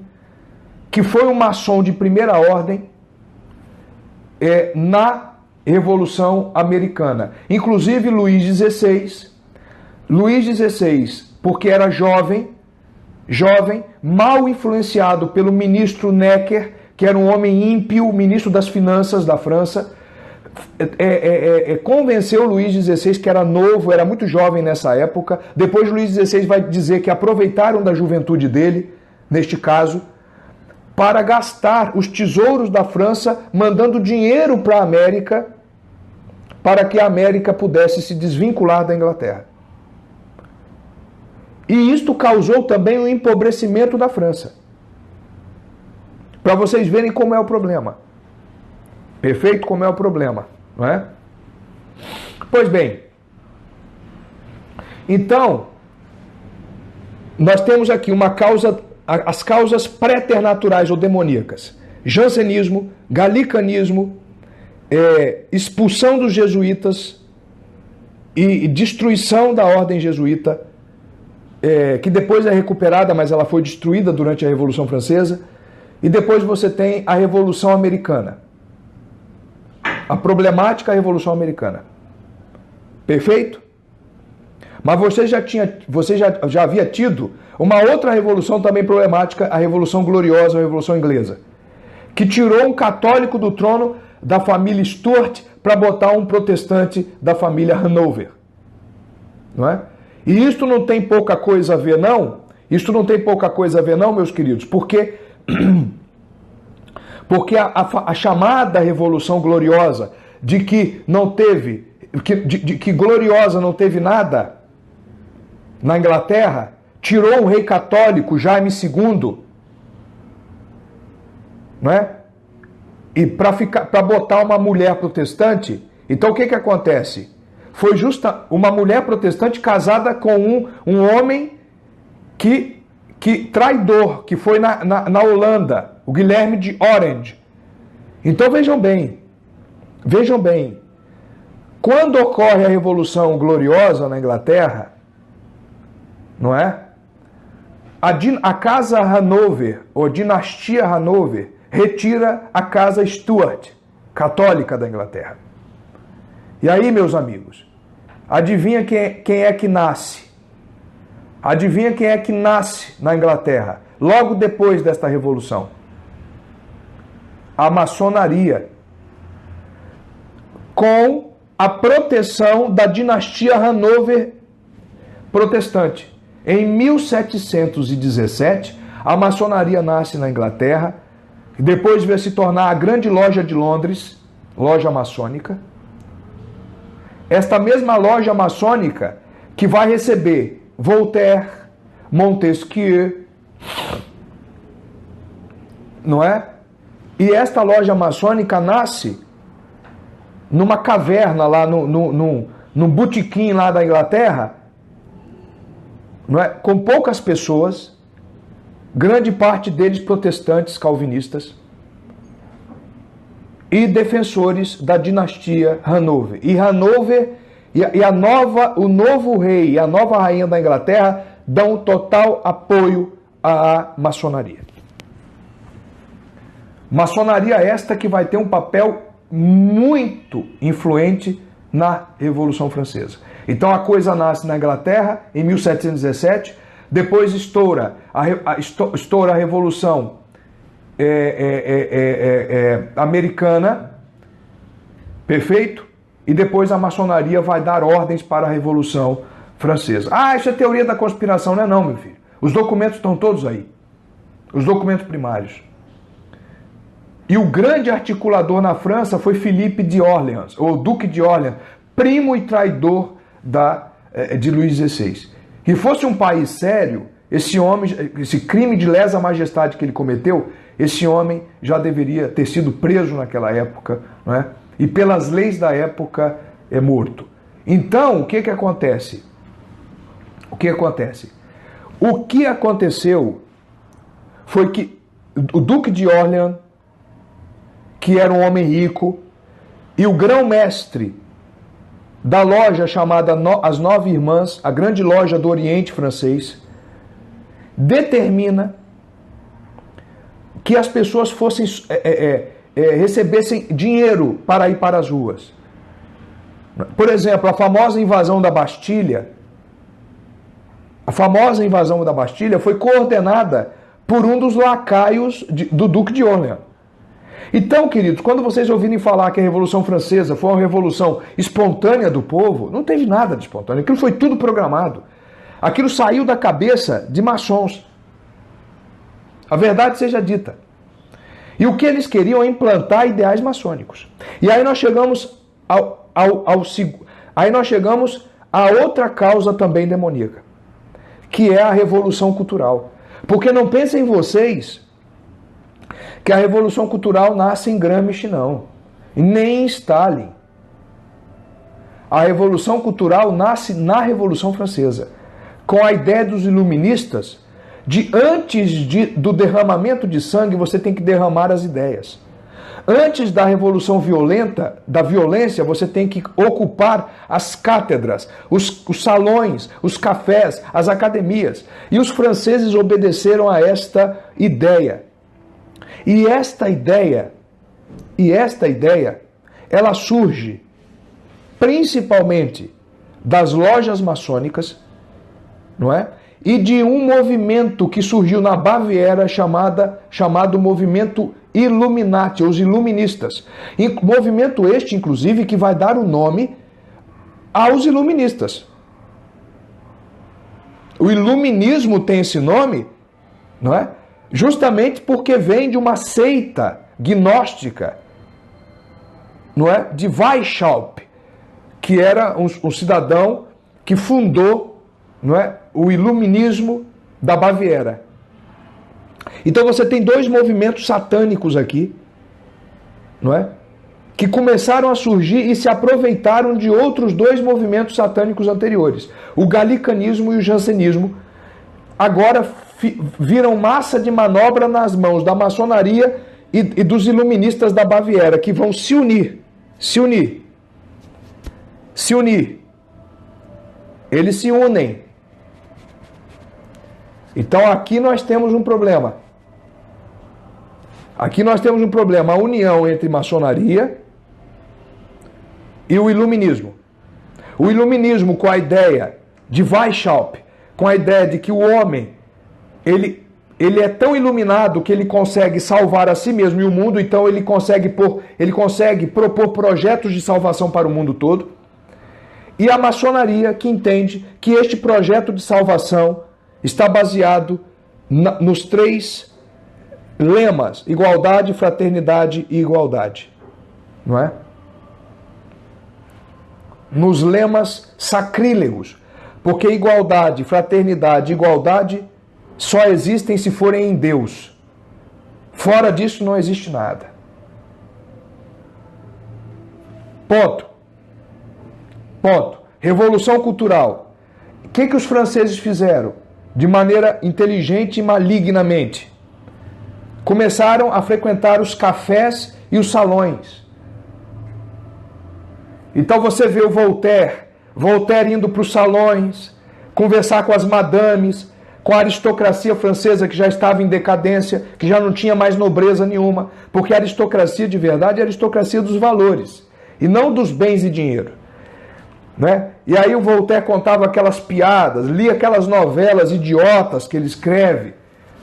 S1: que foi um maçom de primeira ordem, na Revolução Americana. Inclusive Luís XVI, porque era jovem, mal influenciado pelo ministro Necker, que era um homem ímpio, ministro das Finanças da França, convenceu Luís XVI, que era novo, era muito jovem nessa época. Depois Luís XVI vai dizer que aproveitaram da juventude dele, neste caso, para gastar os tesouros da França, mandando dinheiro para a América, para que a América pudesse se desvincular da Inglaterra. E isto causou também o empobrecimento da França. Para vocês verem como é o problema. Perfeito? Como é o problema, não é? Pois bem, então, nós temos aqui uma causa, as causas préternaturais ou demoníacas. Jansenismo, galicanismo, expulsão dos jesuítas e destruição da ordem jesuíta, que depois é recuperada, mas ela foi destruída durante a Revolução Francesa. e depois você tem a Revolução Americana. A problemática é a Revolução Americana. Perfeito? Mas você já havia tido uma outra revolução também problemática, a Revolução Gloriosa, a Revolução Inglesa, que tirou um católico do trono da família Stuart para botar um protestante da família Hanover. Não é? E isto não tem pouca coisa a ver, não? Isto não tem pouca coisa a ver, não, meus queridos, porque a chamada Revolução Gloriosa, de que não teve, que gloriosa não teve nada na Inglaterra, tirou um rei católico, Jaime II, não é? E para botar uma mulher protestante. Então o que acontece? Foi justa uma mulher protestante casada com um homem que traidor, que foi na Holanda, o Guilherme de Orange. Então vejam bem, quando ocorre a Revolução Gloriosa na Inglaterra, não é? A casa Hanover, ou dinastia Hanover, retira a casa Stuart, católica da Inglaterra. E aí, meus amigos, adivinha quem é que nasce? Adivinha quem é que nasce na Inglaterra, logo depois desta revolução? A maçonaria, com a proteção da dinastia Hanover protestante. Em 1717, a maçonaria nasce na Inglaterra, depois veio se tornar a Grande Loja de Londres, loja maçônica. Esta mesma loja maçônica que vai receber Voltaire, Montesquieu, não é? E esta loja maçônica nasce numa caverna lá, num botequim lá da Inglaterra, não é? Com poucas pessoas, grande parte deles protestantes calvinistas e defensores da dinastia Hanover. E Hanover o novo rei e a nova rainha da Inglaterra dão total apoio à maçonaria. Maçonaria esta que vai ter um papel muito influente na Revolução Francesa. Então a coisa nasce na Inglaterra em 1717, depois estoura a Revolução Americana, perfeito? E depois a maçonaria vai dar ordens para a Revolução Francesa. Ah, isso é teoria da conspiração, não é não, meu filho. Os documentos estão todos aí. Os documentos primários. E o grande articulador na França foi Philippe de Orleans, ou Duque de Orleans, primo e traidor de Luís XVI. Que fosse um país sério, esse homem, esse crime de lesa majestade que ele cometeu, esse homem já deveria ter sido preso naquela época, não é? E pelas leis da época é morto. Então, o que acontece? O que aconteceu foi que o Duque de Orleans, que era um homem rico, e o grão-mestre da loja chamada As Nove Irmãs, a grande loja do Oriente francês, determina que as pessoas recebessem dinheiro para ir para as ruas. Por exemplo, a famosa invasão da Bastilha foi coordenada por um dos lacaios do Duque de Orleans. Então, queridos, quando vocês ouvirem falar que a Revolução Francesa foi uma revolução espontânea do povo, não teve nada de espontâneo. Aquilo foi tudo programado. Aquilo saiu da cabeça de maçons. A verdade seja dita. E o que eles queriam é implantar ideais maçônicos. E aí nós chegamos a outra causa também demoníaca, que é a Revolução Cultural. Porque não pensem vocês que a Revolução Cultural nasce em Gramsci, não. Nem em Stalin. A Revolução Cultural nasce na Revolução Francesa, com a ideia dos iluministas de antes do derramamento de sangue, você tem que derramar as ideias. Antes da revolução violenta, da violência, você tem que ocupar as cátedras, os salões, os cafés, as academias. E os franceses obedeceram a esta ideia. E esta ideia, ela surge principalmente das lojas maçônicas, não é? E de um movimento que surgiu na Baviera chamado movimento Illuminati, os iluministas. Movimento este, inclusive, que vai dar o nome aos iluministas. O iluminismo tem esse nome, não é? Justamente porque vem de uma seita gnóstica, não é? De Weishaupt, que era um cidadão que fundou, não é? O iluminismo da Baviera. Então você tem dois movimentos satânicos aqui, não é? Que começaram a surgir e se aproveitaram de outros dois movimentos satânicos anteriores. O galicanismo e o jansenismo agora viram massa de manobra nas mãos da maçonaria e dos iluministas da Baviera, que vão se unir. Eles se unem. Então aqui nós temos um problema. A união entre maçonaria e o iluminismo. O iluminismo com a ideia de Weishaupt, com a ideia de que o homem, ele é tão iluminado que ele consegue salvar a si mesmo e o mundo, então ele consegue propor projetos de salvação para o mundo todo. E a maçonaria que entende que este projeto de salvação está baseado nos três lemas: igualdade, fraternidade e igualdade. Não é? Nos lemas sacrílegos. Porque igualdade, fraternidade e igualdade só existem se forem em Deus. Fora disso não existe nada. Ponto. Revolução cultural. O que os franceses fizeram? De maneira inteligente e malignamente. Começaram a frequentar os cafés e os salões. Então você vê o Voltaire indo para os salões, conversar com as madames, com a aristocracia francesa que já estava em decadência, que já não tinha mais nobreza nenhuma, porque a aristocracia de verdade é a aristocracia dos valores, e não dos bens e dinheiro. Né? E aí o Voltaire contava aquelas piadas, lia aquelas novelas idiotas que ele escreve,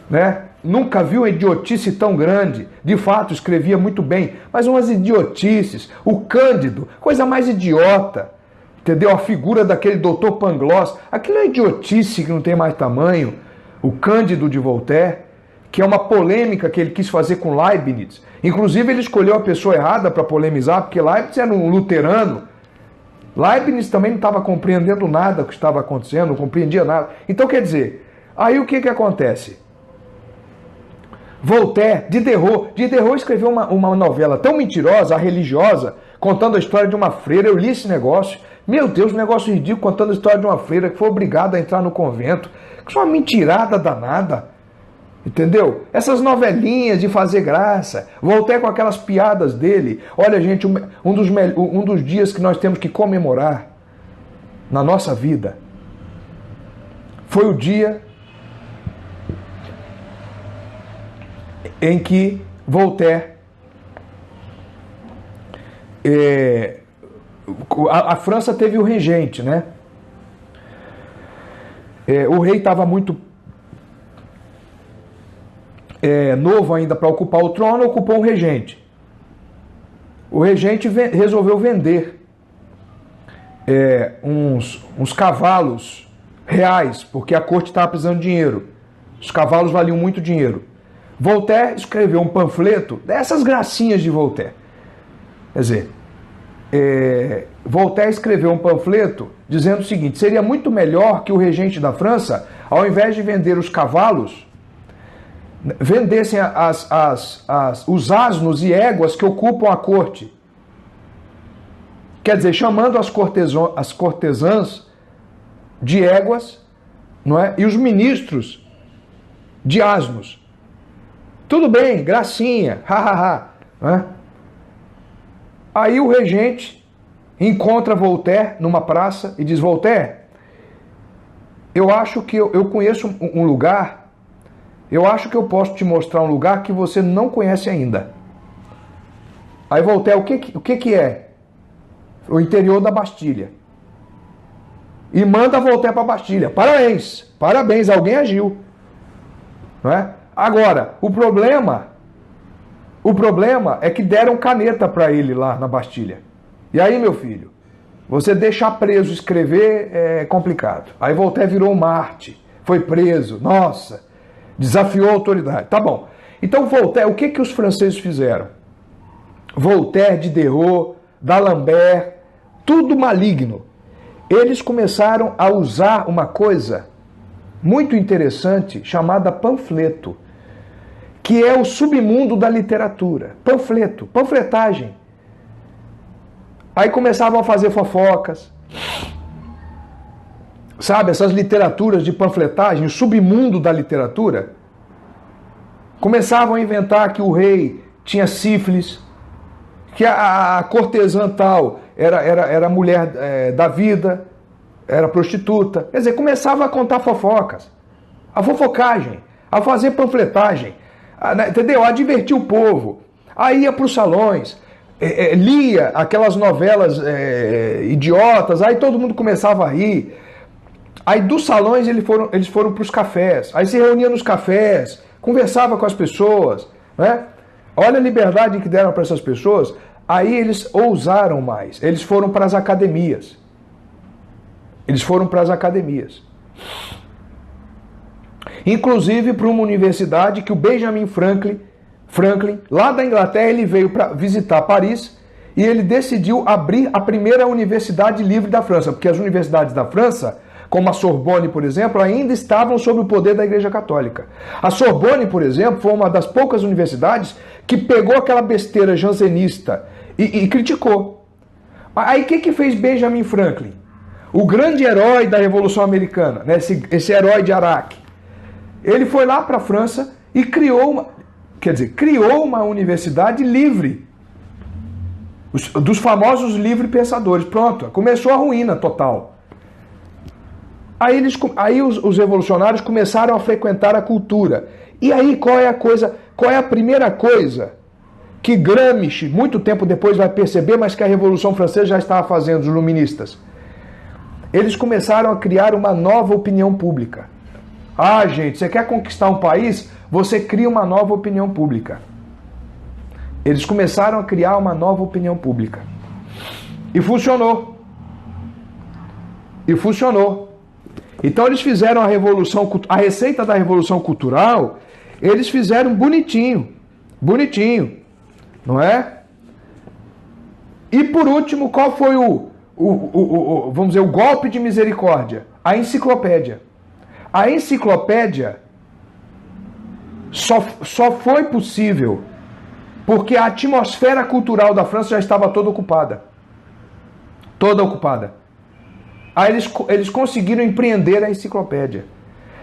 S1: né? Nunca viu uma idiotice tão grande. De fato, escrevia muito bem, mas umas idiotices. O Cândido, coisa mais idiota, entendeu? A figura daquele doutor Pangloss, aquilo é idiotice que não tem mais tamanho. O Cândido de Voltaire, que é uma polêmica que ele quis fazer com Leibniz. Inclusive ele escolheu a pessoa errada para polemizar, porque Leibniz era um luterano. Leibniz também não estava compreendendo nada do que estava acontecendo, não compreendia nada. Então, quer dizer, aí o que acontece? Voltaire, Diderot escreveu uma novela tão mentirosa, religiosa, contando a história de uma freira. Eu li esse negócio. Meu Deus, um negócio ridículo, contando a história de uma freira que foi obrigada a entrar no convento. Isso é uma mentirada danada. Entendeu? Essas novelinhas de fazer graça. Voltaire com aquelas piadas dele. Olha, gente, um dos dias que nós temos que comemorar na nossa vida foi o dia em que Voltaire, a França teve o regente, né? O rei estava muito novo ainda para ocupar o trono, ocupou um regente. O regente resolveu vender uns cavalos reais, porque a corte estava precisando de dinheiro. Os cavalos valiam muito dinheiro. Voltaire escreveu um panfleto, dessas gracinhas de Voltaire. Quer dizer, Voltaire escreveu um panfleto dizendo o seguinte: seria muito melhor que o regente da França, ao invés de vender os cavalos, vendessem os asnos e éguas que ocupam a corte. Quer dizer, chamando as cortesãs de éguas, não é? E os ministros de asnos. Tudo bem, gracinha, hahaha. Né? Aí o regente encontra Voltaire numa praça e diz: Voltaire, eu acho que eu conheço um lugar eu acho que eu posso te mostrar um lugar que você não conhece ainda. Aí Voltaire, o que é? O interior da Bastilha. E manda Voltaire para a Bastilha. Parabéns, parabéns, alguém agiu. Não é? Agora, o problema é que deram caneta para ele lá na Bastilha. E aí, meu filho, você deixar preso escrever é complicado. Aí Voltaire virou um Marte, foi preso, nossa, desafiou a autoridade. Tá bom. Então Voltaire, o que os franceses fizeram? Voltaire, Diderot, D'Alembert, tudo maligno. Eles começaram a usar uma coisa muito interessante chamada panfleto, que é o submundo da literatura. Panfleto, panfletagem. Aí começavam a fazer fofocas. Sabe, essas literaturas de panfletagem, o submundo da literatura. Começavam a inventar que o rei tinha sífilis, que a cortesã tal era mulher da vida, era prostituta. Quer dizer, começava a contar fofocas, a fofocagem, a fazer panfletagem, entendeu? A divertir o povo. Aí ia para os salões, lia aquelas novelas idiotas, aí todo mundo começava a rir. Aí dos salões eles foram para os cafés, aí se reuniam nos cafés, conversava com as pessoas, né? Olha a liberdade que deram para essas pessoas. Aí eles ousaram mais. Eles foram para as academias. Inclusive para uma universidade que o Benjamin Franklin, lá da Inglaterra, ele veio para visitar Paris e ele decidiu abrir a primeira universidade livre da França, porque as universidades da França, como a Sorbonne, por exemplo, ainda estavam sob o poder da Igreja Católica. A Sorbonne, por exemplo, foi uma das poucas universidades que pegou aquela besteira jansenista e criticou. Aí o que fez Benjamin Franklin? O grande herói da Revolução Americana, né? esse herói de Araque. Ele foi lá para a França e criou uma universidade livre. Dos famosos livre pensadores. Pronto, começou a ruína total. Aí os revolucionários começaram a frequentar a cultura. E aí qual é a primeira coisa que Gramsci, muito tempo depois, vai perceber, mas que a Revolução Francesa já estava fazendo, os iluministas? Eles começaram a criar uma nova opinião pública. Ah, gente, você quer conquistar um país? Você cria uma nova opinião pública. Eles começaram a criar uma nova opinião pública. E funcionou. Então eles fizeram a receita da Revolução Cultural, eles fizeram bonitinho, não é? E por último, qual foi vamos dizer, o golpe de misericórdia? A enciclopédia. A enciclopédia só foi possível porque a atmosfera cultural da França já estava toda ocupada. Aí eles conseguiram empreender a enciclopédia.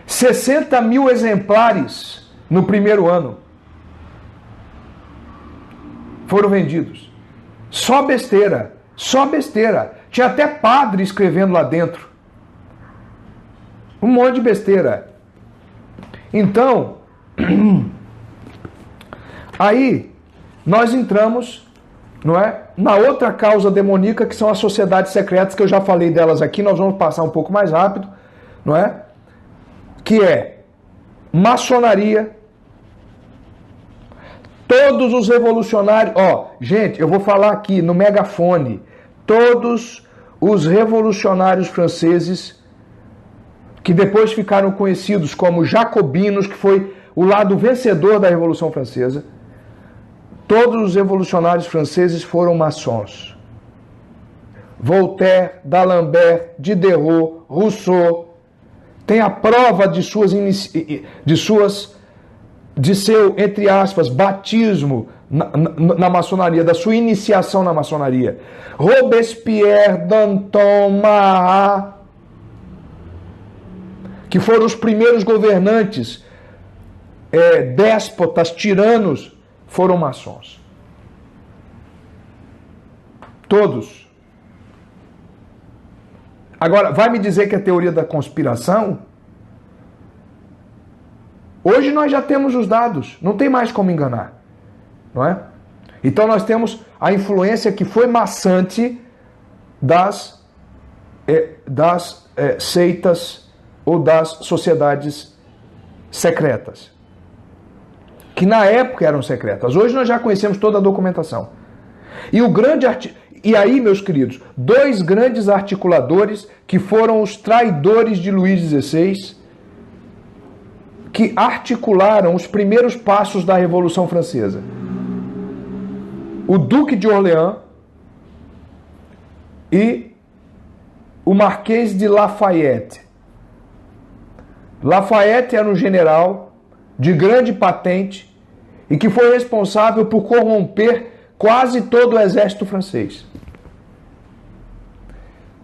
S1: 60 mil exemplares no primeiro ano foram vendidos. Só besteira. Tinha até padre escrevendo lá dentro. Um monte de besteira. Então, aí nós entramos, não é, na outra causa demoníaca, que são as sociedades secretas, que eu já falei delas aqui, nós vamos passar um pouco mais rápido, não é? Que é maçonaria. Todos os revolucionários, gente, eu vou falar aqui no megafone, todos os revolucionários franceses, que depois ficaram conhecidos como jacobinos, que foi o lado vencedor da Revolução Francesa, todos os revolucionários franceses foram maçons. Voltaire, D'Alembert, Diderot, Rousseau, tem a prova de seu, entre aspas, batismo na maçonaria, da sua iniciação na maçonaria. Robespierre, Danton, Marat, que foram os primeiros governantes, déspotas, tiranos, foram maçons. Todos. Agora, vai me dizer que é teoria da conspiração? Hoje nós já temos os dados, não tem mais como enganar, não é? Então nós temos a influência que foi maçante das seitas ou das sociedades secretas, que na época eram secretas. Hoje nós já conhecemos toda a documentação. E aí, meus queridos, dois grandes articuladores que foram os traidores de Luís XVI, que articularam os primeiros passos da Revolução Francesa. O Duque de Orleans e o Marquês de Lafayette. Lafayette era um general de grande patente e que foi responsável por corromper quase todo o exército francês.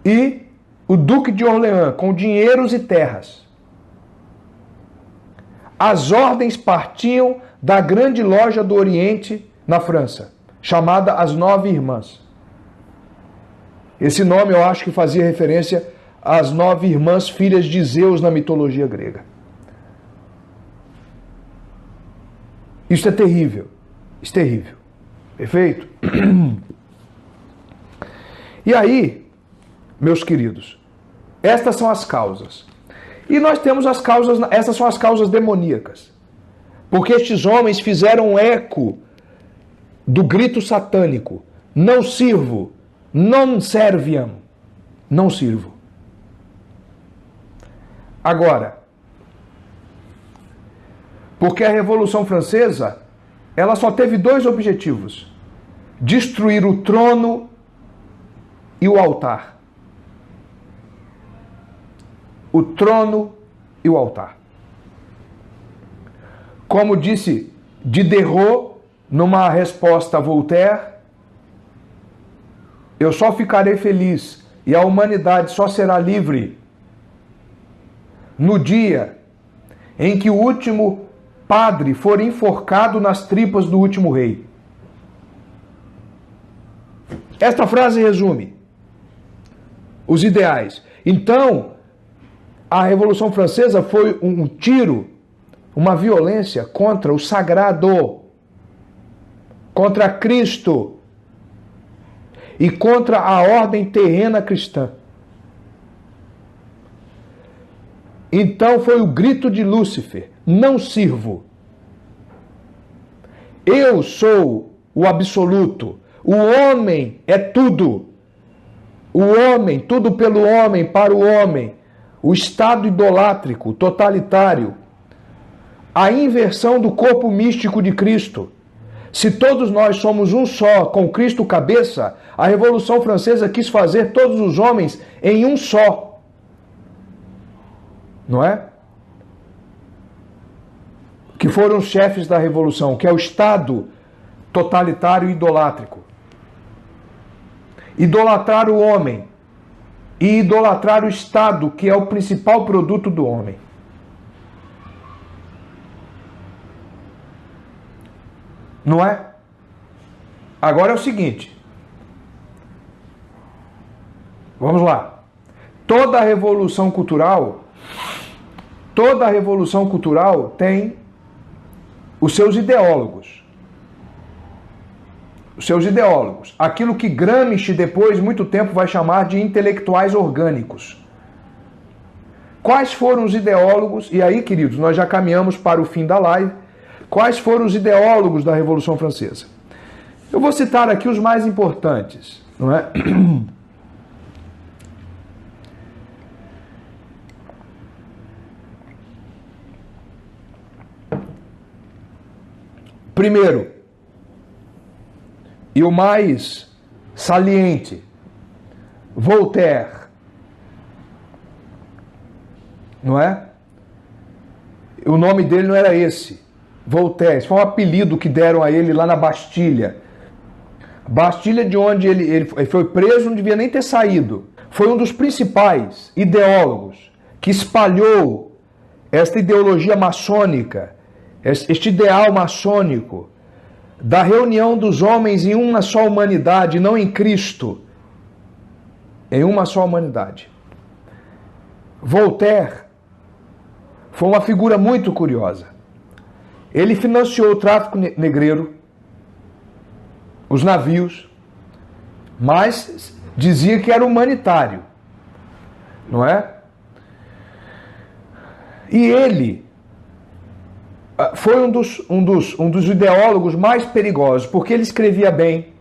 S1: E o Duque de Orleans, com dinheiros e terras. As ordens partiam da grande loja do Oriente na França, chamada As Nove Irmãs. Esse nome eu acho que fazia referência às 9 irmãs filhas de Zeus na mitologia grega. Isso é terrível. Isso é terrível. Perfeito? E aí, meus queridos, estas são as causas. E nós temos as causas, essas são as causas demoníacas. Porque estes homens fizeram eco do grito satânico: não sirvo, non serviam, não sirvo. Agora, porque a Revolução Francesa, ela só teve 2 objetivos: destruir o trono e o altar. O trono e o altar. Como disse Diderot numa resposta a Voltaire, eu só ficarei feliz e a humanidade só será livre no dia em que o último padre for enforcado nas tripas do último rei. Esta frase resume os ideais. Então, a Revolução Francesa foi um tiro, uma violência contra o sagrado, contra Cristo e contra a ordem terrena cristã. Então foi o grito de Lúcifer: não sirvo. Eu sou o absoluto. O homem é tudo. O homem, tudo pelo homem, para o homem. O Estado idolátrico, totalitário. A inversão do corpo místico de Cristo. Se todos nós somos um só, com Cristo cabeça, a Revolução Francesa quis fazer todos os homens em um só. Não é? Que foram os chefes da Revolução, que é o Estado totalitário e idolátrico. Idolatrar o homem e idolatrar o Estado, que é o principal produto do homem. Não é? Agora é o seguinte. Vamos lá. Toda revolução cultural tem os seus ideólogos. Os seus ideólogos. Aquilo que Gramsci, depois de muito tempo, vai chamar de intelectuais orgânicos. Quais foram os ideólogos? E aí, queridos, nós já caminhamos para o fim da live. Quais foram os ideólogos da Revolução Francesa? Eu vou citar aqui os mais importantes, não é? Primeiro, e o mais saliente, Voltaire, não é? O nome dele não era esse, Voltaire. Isso foi um apelido que deram a ele lá na Bastilha. Bastilha, de onde ele foi preso, não devia nem ter saído. Foi um dos principais ideólogos que espalhou esta ideologia maçônica, este ideal maçônico da reunião dos homens em uma só humanidade, não em Cristo, em uma só humanidade. Voltaire foi uma figura muito curiosa. Ele financiou o tráfico negreiro, os navios, mas dizia que era humanitário, não é? E ele foi um dos ideólogos mais perigosos, porque ele escrevia bem,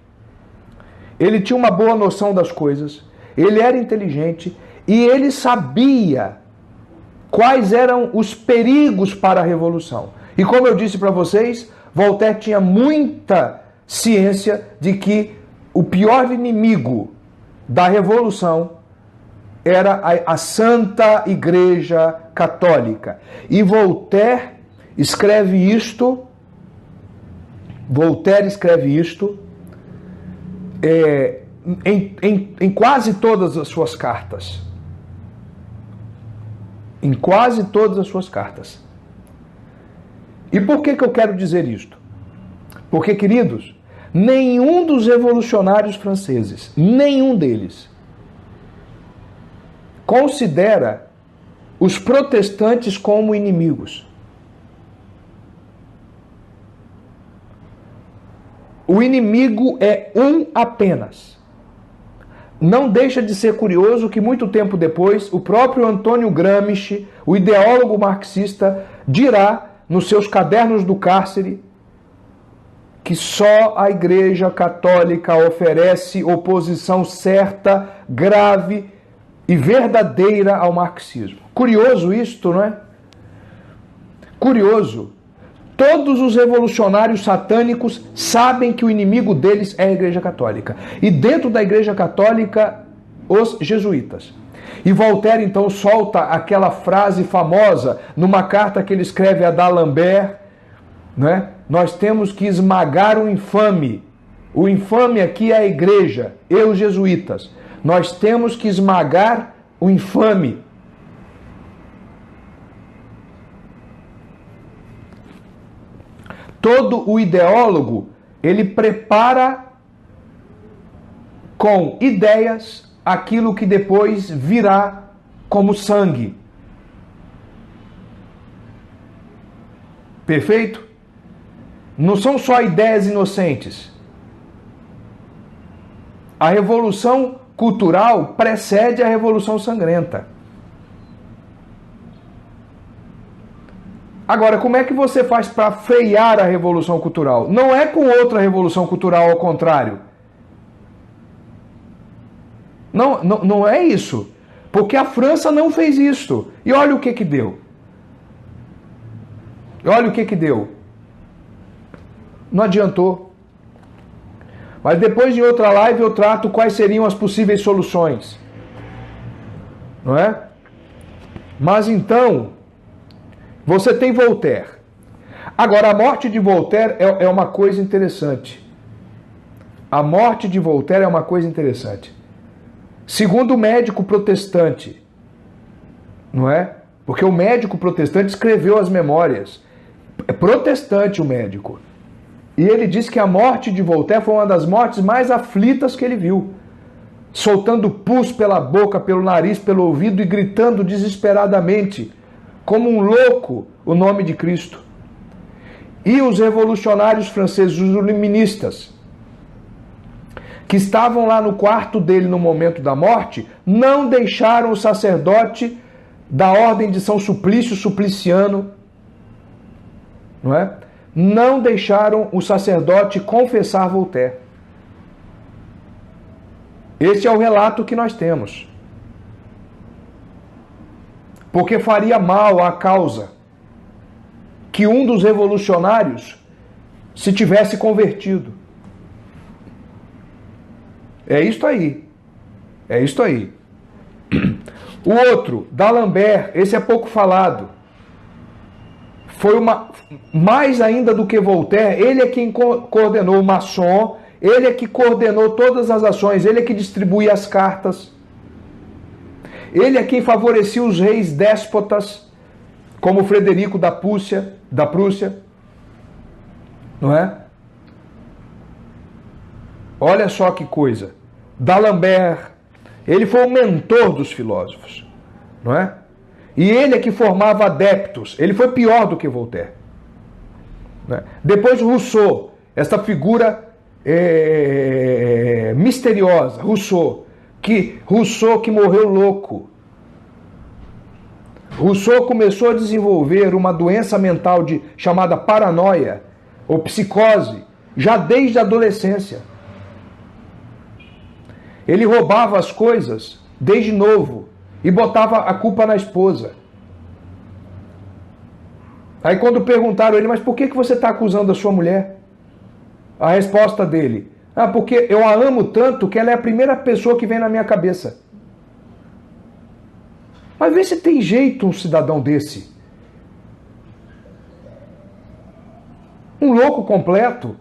S1: ele tinha uma boa noção das coisas, ele era inteligente e ele sabia quais eram os perigos para a revolução. E como eu disse para vocês, Voltaire tinha muita ciência de que o pior inimigo da revolução era a Santa Igreja Católica. E Voltaire escreve isto em quase todas as suas cartas. Em quase todas as suas cartas. E por que eu quero dizer isto? Porque, queridos, nenhum dos revolucionários franceses, nenhum deles, considera os protestantes como inimigos. O inimigo é um apenas. Não deixa de ser curioso que muito tempo depois, o próprio Antônio Gramsci, o ideólogo marxista, dirá nos seus cadernos do cárcere que só a Igreja Católica oferece oposição certa, grave e verdadeira ao marxismo. Curioso isto, não é? Curioso. Todos os revolucionários satânicos sabem que o inimigo deles é a Igreja Católica. E dentro da Igreja Católica, os jesuítas. E Voltaire então solta aquela frase famosa numa carta que ele escreve a D'Alembert, né? Nós temos que esmagar o infame. O infame aqui é a Igreja e os jesuítas. Nós temos que esmagar o infame. Todo o ideólogo, ele prepara com ideias aquilo que depois virá como sangue. Perfeito? Não são só ideias inocentes. A revolução cultural precede a revolução sangrenta. Agora, como é que você faz para frear a revolução cultural? Não é com outra revolução cultural ao contrário. Não é isso. Porque a França não fez isso. E olha o que deu. Olha o que deu. Não adiantou. Mas depois, em outra live, eu trato quais seriam as possíveis soluções. Não é? Mas então, você tem Voltaire. Agora, a morte de Voltaire é uma coisa interessante. A morte de Voltaire é uma coisa interessante. Segundo o médico protestante, não é? Porque o médico protestante escreveu as memórias. É protestante o médico. E ele diz que a morte de Voltaire foi uma das mortes mais aflitas que ele viu. Soltando pus pela boca, pelo nariz, pelo ouvido e gritando desesperadamente, como um louco, o nome de Cristo. E os revolucionários franceses, os iluministas, que estavam lá no quarto dele no momento da morte, não deixaram o sacerdote da ordem de São Suplício, Supliciano, não é? Não deixaram o sacerdote confessar Voltaire. Esse é o relato que nós temos. Porque faria mal à causa que um dos revolucionários se tivesse convertido. É isto aí. É isto aí. O outro, D'Alembert, esse é pouco falado. Foi mais ainda do que Voltaire, ele é quem coordenou o maçom, ele é que coordenou todas as ações, ele é que distribuía as cartas, ele é quem favorecia os reis déspotas, como Frederico da Prússia, não é? Olha só que coisa. D'Alembert, ele foi o mentor dos filósofos, não é? E ele é que formava adeptos. Ele foi pior do que Voltaire. né? Depois Rousseau, essa figura misteriosa, Rousseau que morreu louco. Rousseau começou a desenvolver uma doença mental chamada paranoia ou psicose já desde a adolescência. Ele roubava as coisas desde novo e botava a culpa na esposa. Aí quando perguntaram a ele, mas por que você está acusando a sua mulher? A resposta dele, porque eu a amo tanto que ela é a primeira pessoa que vem na minha cabeça. Mas vê se tem jeito um cidadão desse. Um louco completo.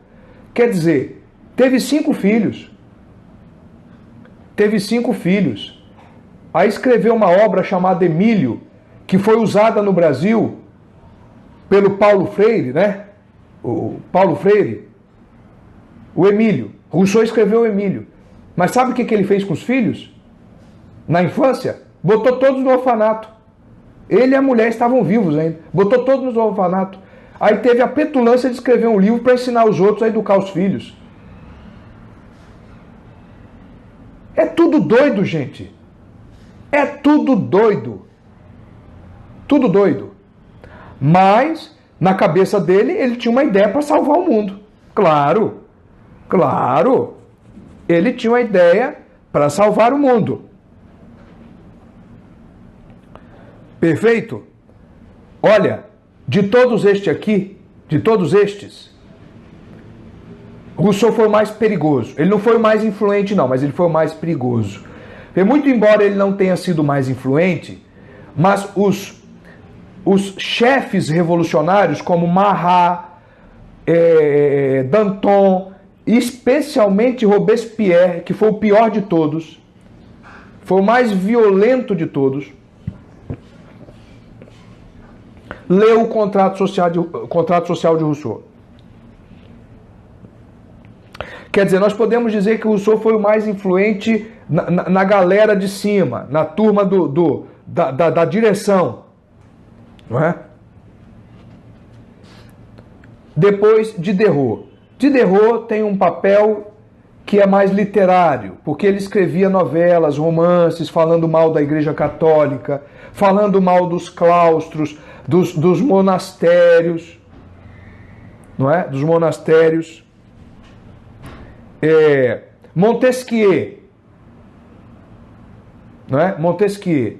S1: Quer dizer, teve 5 filhos. Teve 5 filhos. Aí escreveu uma obra chamada Emílio, que foi usada no Brasil pelo Paulo Freire, né? O Paulo Freire. O Emílio. Rousseau escreveu o Emílio. Mas sabe o que ele fez com os filhos? Na infância? Botou todos no orfanato. Ele e a mulher estavam vivos ainda. Botou todos no orfanato. Aí teve a petulância de escrever um livro para ensinar os outros a educar os filhos. É tudo doido, gente. É tudo doido. Tudo doido. Mas, na cabeça dele, ele tinha uma ideia para salvar o mundo. Claro. Claro. Ele tinha uma ideia para salvar o mundo. Perfeito? Olha, de todos estes, Rousseau foi o mais perigoso. Ele não foi o mais influente, não, mas ele foi o mais perigoso. Porque muito embora ele não tenha sido mais influente, mas os chefes revolucionários como Marat, Danton, especialmente Robespierre, que foi o pior de todos, foi o mais violento de todos, leu o contrato social de Rousseau. Quer dizer, nós podemos dizer que Rousseau foi o mais influente na galera de cima, na turma da direção. Não é? Depois, Diderot. Diderot tem um papel que é mais literário, porque ele escrevia novelas, romances, falando mal da Igreja Católica, falando mal dos claustros, dos monastérios, não é? Dos monastérios. Montesquieu, não é? Montesquieu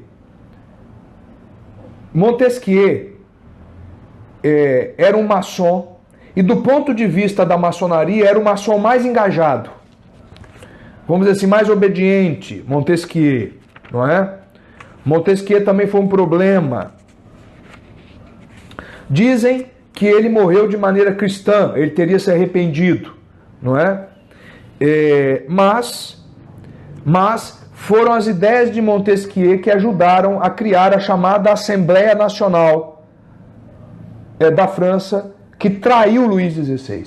S1: era um maçom e do ponto de vista da maçonaria era o maçom mais engajado, vamos dizer assim, mais obediente. Montesquieu, não é? Montesquieu também foi um problema. Dizem que ele morreu de maneira cristã, ele teria se arrependido, não é? Mas foram as ideias de Montesquieu que ajudaram a criar a chamada Assembleia Nacional da França, que traiu Luís XVI,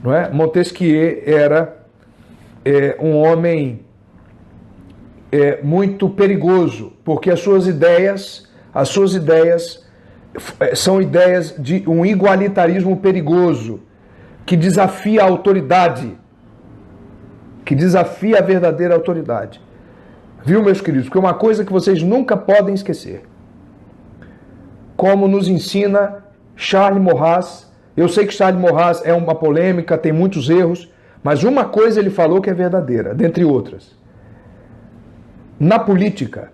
S1: não é? Montesquieu era um homem muito perigoso, porque as suas ideias são ideias de um igualitarismo perigoso, que desafia a autoridade, que desafia a verdadeira autoridade. Viu, meus queridos? Porque uma coisa que vocês nunca podem esquecer, como nos ensina Charles Maurras. Eu sei que Charles Maurras é uma polêmica, tem muitos erros, mas uma coisa ele falou que é verdadeira, dentre outras. Na política,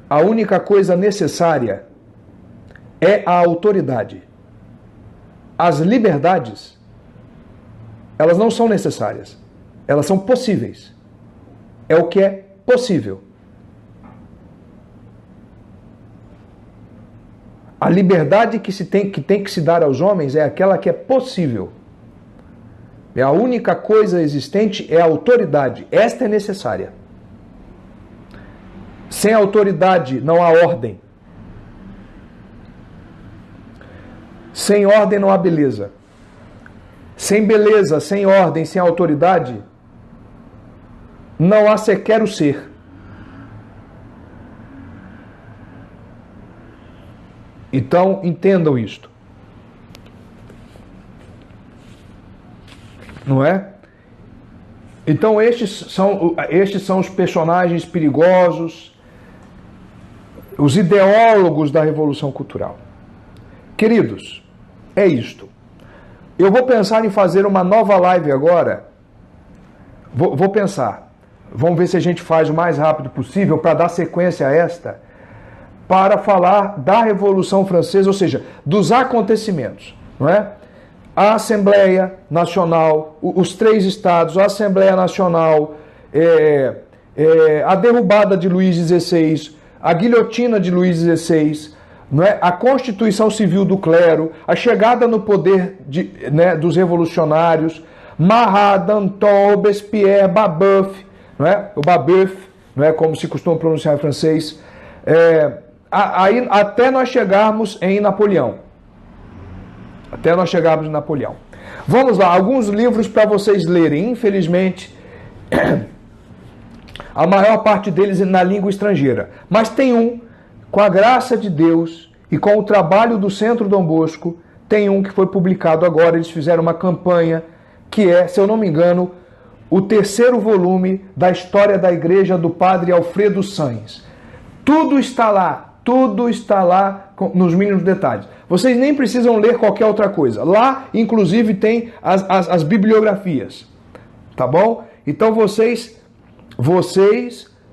S1: a única coisa necessária é a autoridade. As liberdades, elas não são necessárias. Elas são possíveis. É o que é possível. A liberdade que tem que se dar aos homens é aquela que é possível. E a única coisa existente é a autoridade. Esta é necessária. Sem autoridade não há ordem. Sem ordem não há beleza. Sem beleza, sem ordem, sem autoridade, não há sequer o ser. Então, entendam isto. não é? Então estes são os personagens perigosos, os ideólogos da Revolução Cultural. Queridos, é isto. Eu vou pensar em fazer uma nova live agora. Vou pensar. Vamos ver se a gente faz o mais rápido possível para dar sequência a esta, para falar da Revolução Francesa, ou seja, dos acontecimentos, não é? A Assembleia Nacional, os 3 estados, a Assembleia Nacional, a derrubada de Luís XVI, a guilhotina de Luís XVI, não é? A Constituição Civil do Clero, a chegada no poder dos revolucionários, Marat, Danton, Robespierre, Babeuf, não é? O Babeuf, não é? Como se costuma pronunciar em francês, aí, até nós chegarmos em Napoleão. Até nós chegarmos em Napoleão. Vamos lá, alguns livros para vocês lerem. Infelizmente, a maior parte deles é na língua estrangeira. Mas tem um, com a graça de Deus e com o trabalho do Centro Dom Bosco, tem um que foi publicado agora. Eles fizeram uma campanha que é, se eu não me engano, o 3º volume da história da igreja do padre Alfredo Sanz. Tudo está lá nos mínimos detalhes. Vocês nem precisam ler qualquer outra coisa. Lá, inclusive, tem as bibliografias. Tá bom? Então vocês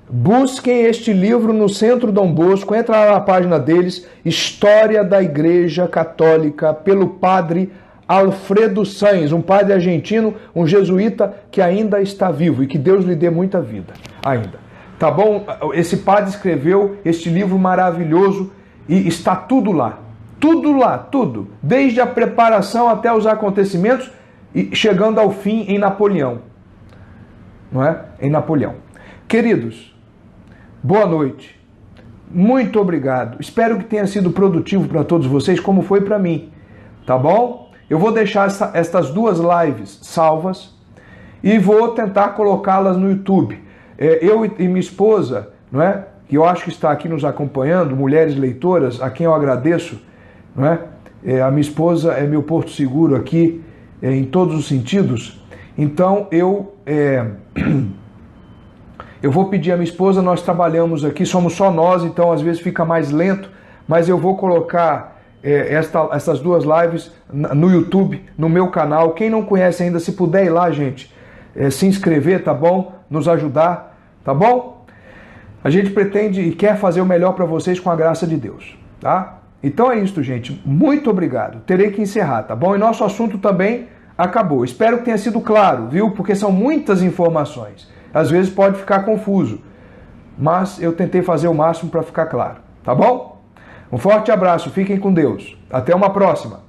S1: busquem este livro no Centro Dom Bosco, entra lá na página deles, História da Igreja Católica, pelo padre Alfredo Sanz, um padre argentino, um jesuíta que ainda está vivo e que Deus lhe dê muita vida ainda. Tá bom? Esse padre escreveu este livro maravilhoso e está tudo lá. Tudo lá, tudo. Desde a preparação até os acontecimentos e chegando ao fim em Napoleão. Não é? Em Napoleão. Queridos, boa noite. Muito obrigado. Espero que tenha sido produtivo para todos vocês, como foi para mim. Tá bom? Eu vou deixar estas 2 lives salvas e vou tentar colocá-las no YouTube. Eu e minha esposa, não é? Que eu acho que está aqui nos acompanhando, mulheres leitoras, a quem eu agradeço, não é? A minha esposa é meu porto seguro aqui, em todos os sentidos. Então eu vou pedir à minha esposa, nós trabalhamos aqui, somos só nós, então às vezes fica mais lento, mas eu vou colocar essas 2 lives no YouTube, no meu canal. Quem não conhece ainda, se puder ir lá, gente, se inscrever, tá bom? Nos ajudar, tá bom? A gente pretende e quer fazer o melhor para vocês com a graça de Deus, tá? Então é isso, gente. Muito obrigado. Terei que encerrar, tá bom? E nosso assunto também acabou. Espero que tenha sido claro, viu? Porque são muitas informações. Às vezes pode ficar confuso, mas eu tentei fazer o máximo para ficar claro, tá bom? Um forte abraço, fiquem com Deus. Até uma próxima.